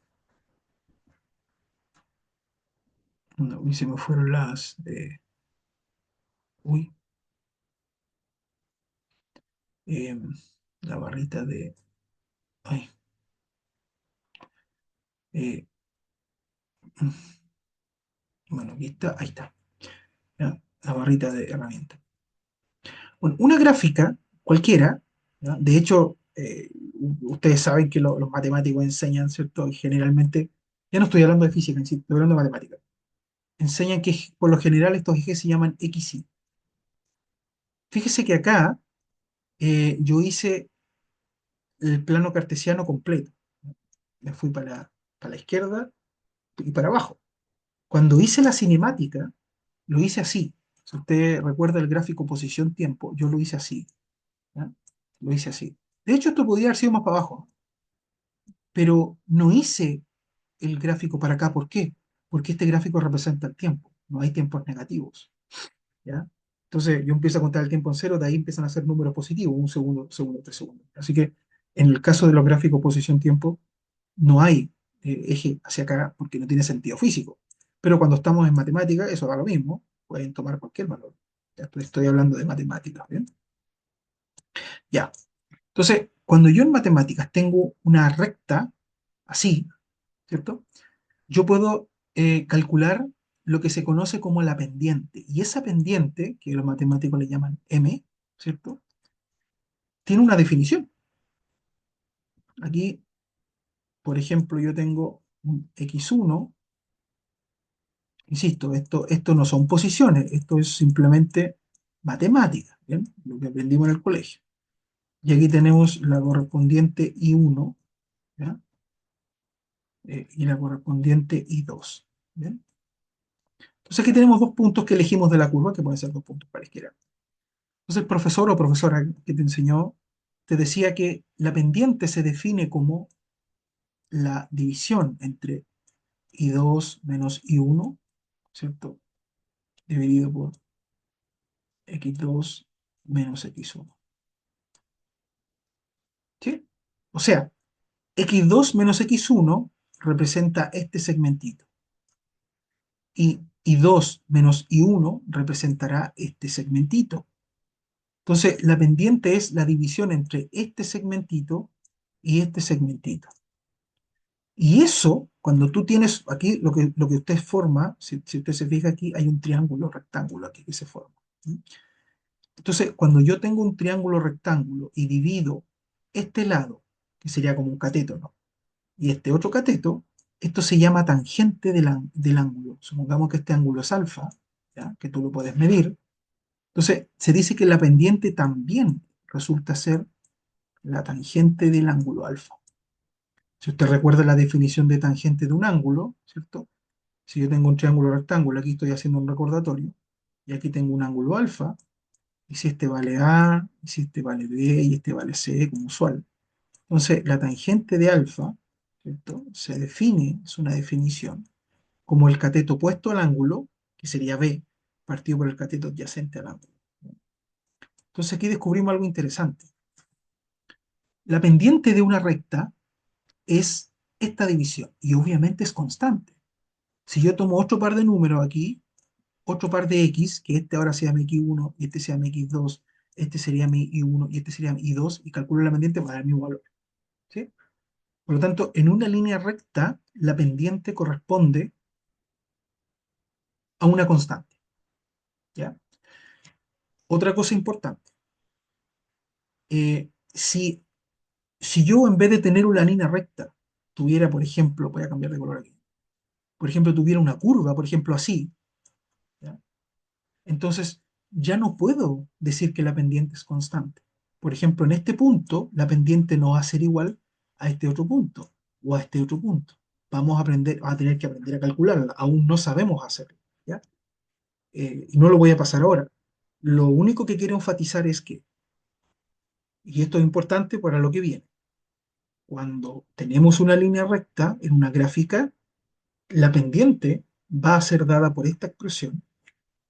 no, uy, se me fueron uy, eh, la barrita de, ay, eh, bueno, aquí está, ahí está, ¿ya? La barrita de herramientas. Bueno, una gráfica cualquiera, ¿ya? De hecho, ustedes saben que los matemáticos enseñan, ¿cierto? Y generalmente, ya no estoy hablando de física, en sí, estoy hablando de matemática. Enseñan que por lo general estos ejes se llaman X y. Fíjese que acá yo hice el plano cartesiano completo. Me fui para la izquierda y para abajo. Cuando hice la cinemática, lo hice así. Si usted recuerda el gráfico posición-tiempo, yo lo hice así. ¿Ya? Lo hice así. De hecho, esto podría haber sido más para abajo, pero no hice el gráfico para acá. ¿Por qué? Porque este gráfico representa el tiempo. No hay tiempos negativos. ¿Ya? Entonces, yo empiezo a contar el tiempo en cero, de ahí empiezan a ser números positivos, 1 segundo, 2 segundos, 3 segundos. Así que en el caso de los gráficos posición-tiempo, no hay eje hacia acá porque no tiene sentido físico. Pero cuando estamos en matemática, eso da lo mismo. Pueden tomar cualquier valor. Ya estoy hablando de matemáticas, ¿bien? Ya. Entonces, cuando yo en matemáticas tengo una recta así, ¿cierto? Yo puedo calcular lo que se conoce como la pendiente. Y esa pendiente, que los matemáticos le llaman M, ¿cierto? Tiene una definición. Aquí, por ejemplo, yo tengo un x1. Insisto, esto no son posiciones, esto es simplemente matemática, ¿bien? Lo que aprendimos en el colegio. Y aquí tenemos la correspondiente I1, ¿ya? Y la correspondiente I2, ¿bien? Entonces aquí tenemos dos puntos que elegimos de la curva, que pueden ser dos puntos cualesquiera. Entonces el profesor o profesora que te enseñó te decía que la pendiente se define como la división entre I2 menos I1, ¿cierto? Dividido por X2 menos X1. ¿Sí? O sea, X2 menos X1 representa este segmentito y I2 menos I1 representará este segmentito. Entonces, la pendiente es la división entre este segmentito y este segmentito. Y eso, cuando tú tienes aquí lo que usted forma, si usted se fija aquí, hay un triángulo rectángulo aquí que se forma. ¿Sí? Entonces, cuando yo tengo un triángulo rectángulo y divido este lado, que sería como un cateto, ¿no? Y este otro cateto, esto se llama tangente del ángulo. Supongamos que este ángulo es alfa, ¿ya? Que tú lo puedes medir. Entonces, se dice que la pendiente también resulta ser la tangente del ángulo alfa. Si usted recuerda la definición de tangente de un ángulo, ¿cierto? Si yo tengo un triángulo rectángulo, aquí estoy haciendo un recordatorio, y aquí tengo un ángulo alfa, y si este vale A, y si este vale B, y este vale C, como usual. Entonces, la tangente de alfa, ¿cierto? Se define, es una definición, como el cateto opuesto al ángulo, que sería B, partido por el cateto adyacente al ángulo. Entonces, aquí descubrimos algo interesante. La pendiente de una recta es esta división, y obviamente es constante. Si yo tomo otro par de números aquí, otro par de X, que este ahora sea mi X1 y este sea mi X2, este sería mi Y1 y este sería mi Y2, y calculo la pendiente para dar mi valor. ¿Sí? Por lo tanto, en una línea recta, la pendiente corresponde a una constante. ¿Ya? Otra cosa importante, si yo en vez de tener una línea recta, tuviera, por ejemplo, voy a cambiar de color aquí, por ejemplo, tuviera una curva, por ejemplo, así, ¿ya? Entonces ya no puedo decir que la pendiente es constante. Por ejemplo, en este punto, la pendiente no va a ser igual a este otro punto o a este otro punto. Vamos a tener que aprender a calcularla. Aún no sabemos hacerlo, ¿ya? Y no lo voy a pasar ahora. Lo único que quiero enfatizar es que, y esto es importante para lo que viene, cuando tenemos una línea recta en una gráfica, la pendiente va a ser dada por esta expresión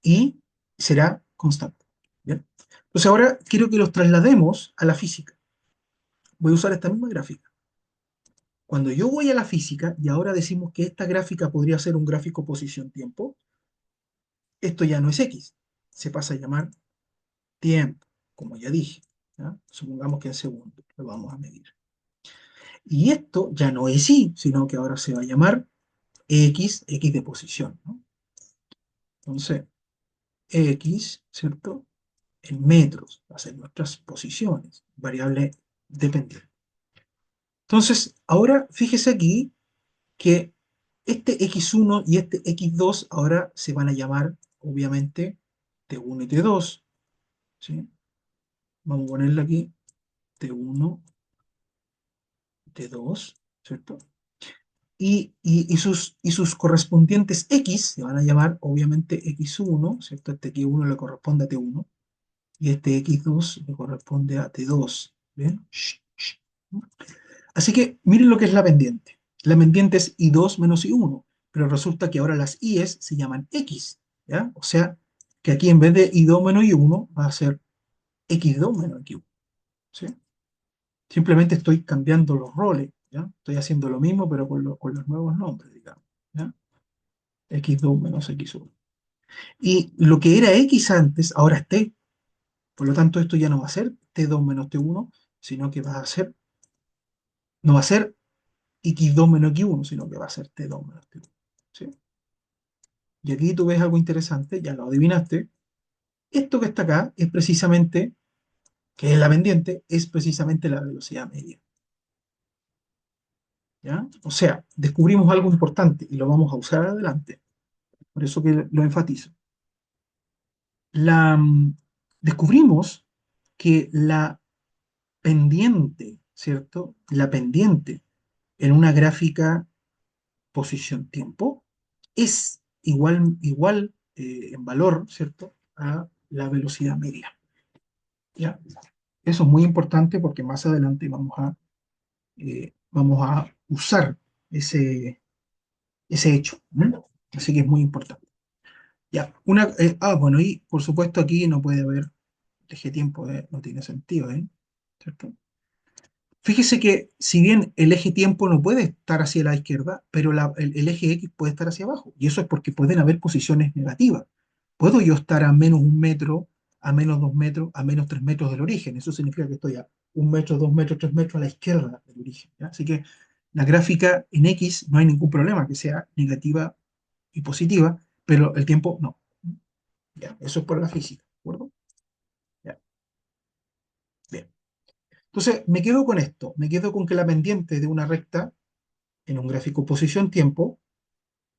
y será constante. ¿Bien? Entonces ahora quiero que los traslademos a la física. Voy a usar esta misma gráfica. Cuando yo voy a la física, y ahora decimos que esta gráfica podría ser un gráfico posición-tiempo, esto ya no es X, se pasa a llamar tiempo, como ya dije. ¿Ya? Supongamos que en segundos lo vamos a medir. Y esto ya no es Y, sino que ahora se va a llamar X de posición, ¿no? Entonces, X, ¿cierto? En metros, va a ser nuestras posiciones, variable dependiente. Entonces, ahora fíjese aquí que este X1 y este X2 ahora se van a llamar, obviamente, T1 y T2, ¿sí? Vamos a ponerle aquí T1, T2, ¿cierto? Y sus correspondientes X se van a llamar, obviamente, X1, ¿cierto? Este X1 le corresponde a T1 y este X2 le corresponde a T2, ¿bien? Así que miren lo que es la pendiente. La pendiente es I2 menos I1, pero resulta que ahora las I's se llaman X, ¿ya? O sea, que aquí en vez de I2 menos I1 va a ser X2 menos X1, ¿sí? Simplemente estoy cambiando los roles, ¿ya? Estoy haciendo lo mismo, pero con los nuevos nombres, digamos, ¿ya? X2 menos X1. Y lo que era X antes, ahora es T. Por lo tanto, esto ya no va a ser T2 menos T1, sino que va a ser, no va a ser X2 menos X1, sino que va a ser T2 menos T1, ¿sí? Y aquí tú ves algo interesante, ya lo adivinaste. Esto que está acá es precisamente, que es la pendiente, es precisamente la velocidad media. ¿Ya? O sea, descubrimos algo importante y lo vamos a usar adelante. Por eso que lo enfatizo. La, descubrimos que la pendiente, ¿cierto? La pendiente en una gráfica posición-tiempo es igual en valor, ¿cierto? A la velocidad media. ¿Ya? Eso es muy importante porque más adelante vamos a usar ese hecho. ¿No? Así que es muy importante. Ya, bueno, y por supuesto aquí no puede haber eje tiempo, no tiene sentido, ¿cierto? Fíjese que si bien el eje tiempo no puede estar hacia la izquierda, pero el eje X puede estar hacia abajo. Y eso es porque pueden haber posiciones negativas. Puedo yo estar a menos 1 metro, a menos 2 metros, a menos 3 metros del origen. Eso significa que estoy a 1 metro, 2 metros, 3 metros a la izquierda del origen. ¿Ya? Así que la gráfica en X no hay ningún problema que sea negativa y positiva, pero el tiempo no. ¿Ya? Eso es por la física. ¿De acuerdo? Ya. Bien. Entonces, me quedo con esto. Me quedo con que la pendiente de una recta en un gráfico posición-tiempo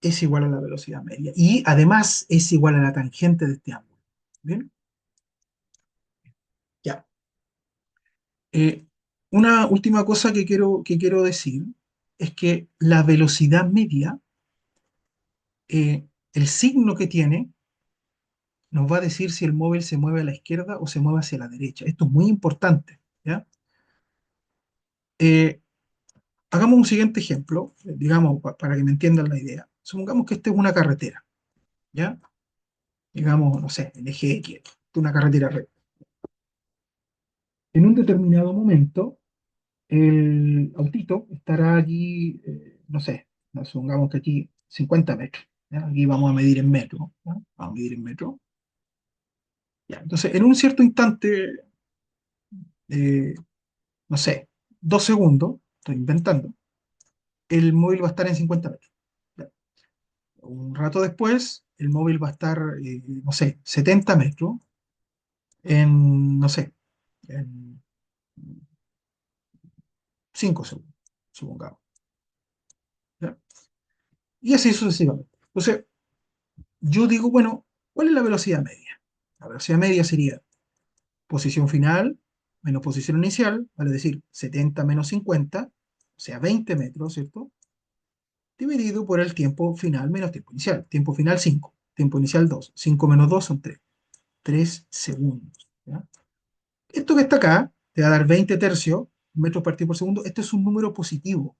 es igual a la velocidad media. Y además es igual a la tangente de este ángulo. ¿Bien? Ya. Eh, una última cosa que quiero decir es que la velocidad media, el signo que tiene, nos va a decir si el móvil se mueve a la izquierda o se mueve hacia la derecha. Esto es muy importante. ¿Ya? Eh, hagamos un siguiente ejemplo, digamos, para que me entiendan la idea. Supongamos que esta es una carretera. ¿Ya? Digamos, no sé, el eje X, una carretera recta. En un determinado momento, el autito estará allí, no sé, supongamos que aquí 50 metros. ¿Ya? Aquí vamos a medir en metros. ¿Ya? Vamos a medir en metros. Ya, entonces, en un cierto instante, eh, no sé, 2 segundos, estoy inventando, el móvil va a estar en 50 metros. ¿Ya? Un rato después, el móvil va a estar, no sé, 70 metros en, no sé, en 5 segundos, supongamos. ¿Ya? Y así sucesivamente. Entonces, yo digo, bueno, ¿cuál es la velocidad media? La velocidad media sería posición final menos posición inicial, vale decir 70 menos 50, o sea, 20 metros, ¿cierto? Dividido por el tiempo final menos tiempo inicial. Tiempo final 5, tiempo inicial 2. 5 menos 2 son 3. 3 segundos. ¿Ya? Esto que está acá te va a dar 20 tercios, metros partido por segundo. Este es un número positivo,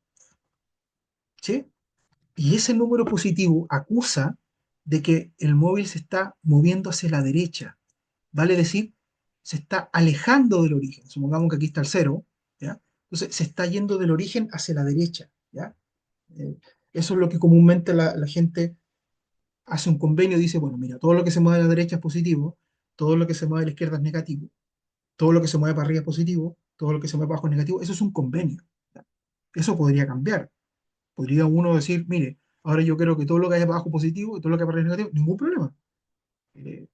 ¿sí? Y ese número positivo acusa de que el móvil se está moviendo hacia la derecha. Vale decir, se está alejando del origen. Supongamos que aquí está el cero, ¿ya? Entonces se está yendo del origen hacia la derecha, ¿ya? Eh, eso es lo que comúnmente la gente hace un convenio y dice, bueno, mira, todo lo que se mueve a la derecha es positivo, todo lo que se mueve a la izquierda es negativo, todo lo que se mueve para arriba es positivo, todo lo que se mueve para abajo es negativo. Eso es un convenio, ¿ya? Eso podría cambiar. Podría uno decir, mire, ahora yo quiero que todo lo que haya para abajo es positivo y todo lo que haya para arriba es negativo, ningún problema. Eh,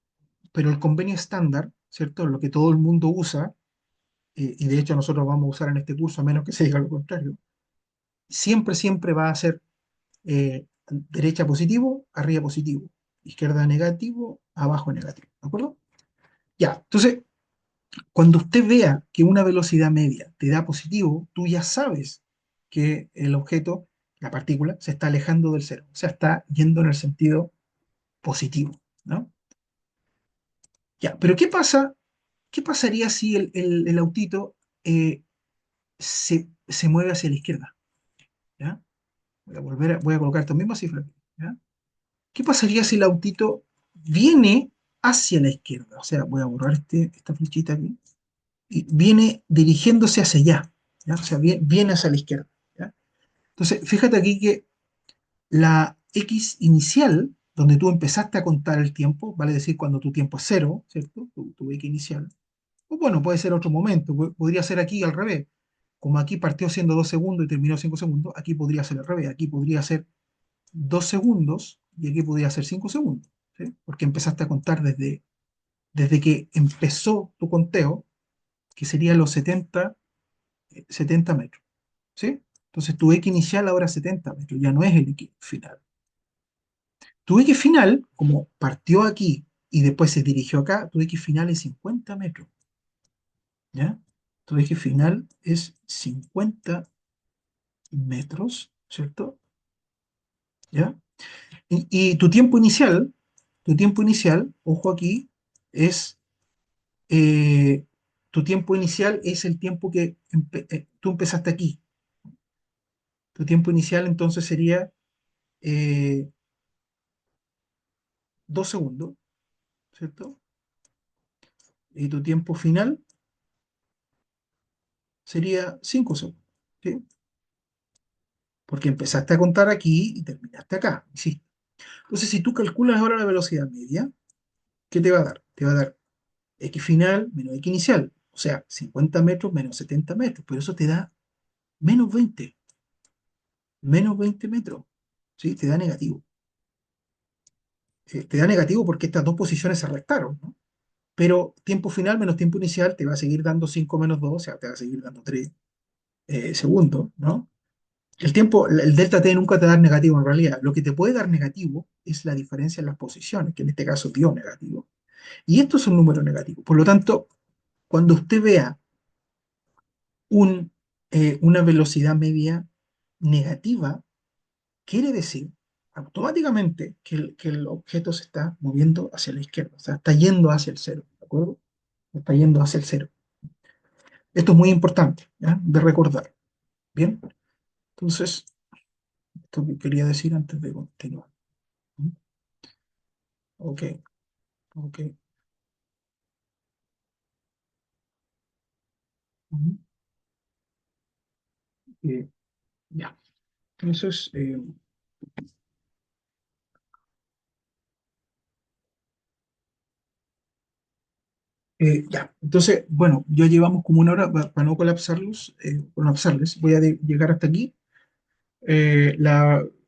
pero el convenio estándar, ¿cierto? Lo que todo el mundo usa, y de hecho nosotros vamos a usar en este curso, a menos que se diga lo contrario, siempre va a ser derecha positivo, arriba positivo, izquierda negativo, abajo negativo, ¿de acuerdo? Ya, entonces, cuando usted vea que una velocidad media te da positivo, tú ya sabes que el objeto, la partícula, se está alejando del cero, o sea, está yendo en el sentido positivo, ¿no? Ya, pero ¿qué pasa? ¿Qué pasaría si el autito se mueve hacia la izquierda? ¿Ya? Voy a colocar esta misma cifra aquí, ¿ya? ¿Qué pasaría si el autito viene hacia la izquierda? O sea, voy a borrar esta flechita aquí. Y viene dirigiéndose hacia allá, ¿ya? O sea, viene hacia la izquierda, ¿ya? Entonces, fíjate aquí que la X inicial, donde tú empezaste a contar el tiempo, vale decir cuando tu tiempo es cero, ¿cierto? Tu X inicial. O bueno, puede ser otro momento, podría ser aquí al revés. Como aquí partió siendo 2 segundos y terminó 5 segundos, aquí podría ser al revés. Aquí podría ser 2 segundos, y aquí podía ser 5 segundos, ¿sí? Porque empezaste a contar desde que empezó tu conteo, que serían los 70 metros, ¿sí? Entonces tu X inicial ahora es 70 metros, ya no es el X final. Tu X final, como partió aquí y después se dirigió acá, tu X final es 50 metros, ¿ya? Tu X final es 50 metros, ¿cierto? ¿Ya? Y tu tiempo inicial, ojo aquí, es, eh, tu tiempo inicial es el tiempo que tú empezaste aquí. Tu tiempo inicial entonces sería eh, 2 segundos, ¿cierto? Y tu tiempo final sería 5 segundos, ¿sí? Porque empezaste a contar aquí y terminaste acá, ¿sí? Entonces, si tú calculas ahora la velocidad media, ¿qué te va a dar? Te va a dar X final menos X inicial, o sea, 50 metros menos 70 metros, pero eso te da menos 20, menos 20 metros, ¿sí? Te da negativo. Te da negativo porque estas dos posiciones se restaron, ¿no? Pero tiempo final menos tiempo inicial te va a seguir dando 5 menos 2, o sea, te va a seguir dando 3 segundos, ¿no? El tiempo, el delta t nunca te da negativo en realidad. Lo que te puede dar negativo es la diferencia en las posiciones, que en este caso dio negativo. Y esto es un número negativo. Por lo tanto, cuando usted vea una velocidad media negativa, quiere decir automáticamente que el objeto se está moviendo hacia la izquierda, o sea, está yendo hacia el cero, ¿de acuerdo? Está yendo hacia el cero. Esto es muy importante, ¿ya? De recordar. Bien, entonces, esto que quería decir antes de continuar. ¿Mm? Ok, ok. Ujú. Eh, ya, entonces, ya, entonces, bueno, ya llevamos como una hora para no colapsarlos, colapsarles. Voy a llegar hasta aquí.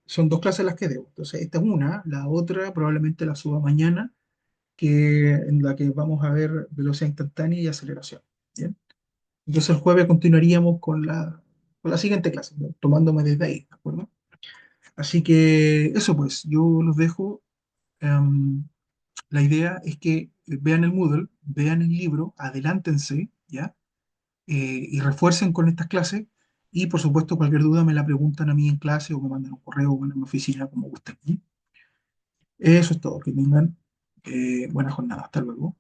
Son dos clases las que debo. Entonces, esta es una, la otra probablemente la suba mañana, en la que vamos a ver velocidad instantánea y aceleración. ¿Bien? Entonces, el jueves continuaríamos con la siguiente clase, ¿no? Tomándome desde ahí, ¿de acuerdo? Así que eso pues, yo los dejo. Em, la idea es que vean el Moodle, vean el libro, adelántense, ¿ya? Y refuercen con estas clases. Y por supuesto, cualquier duda me la preguntan a mí en clase o me mandan un correo o en mi oficina, como gusten. ¿Sí? Eso es todo. Que tengan buena jornada. Hasta luego.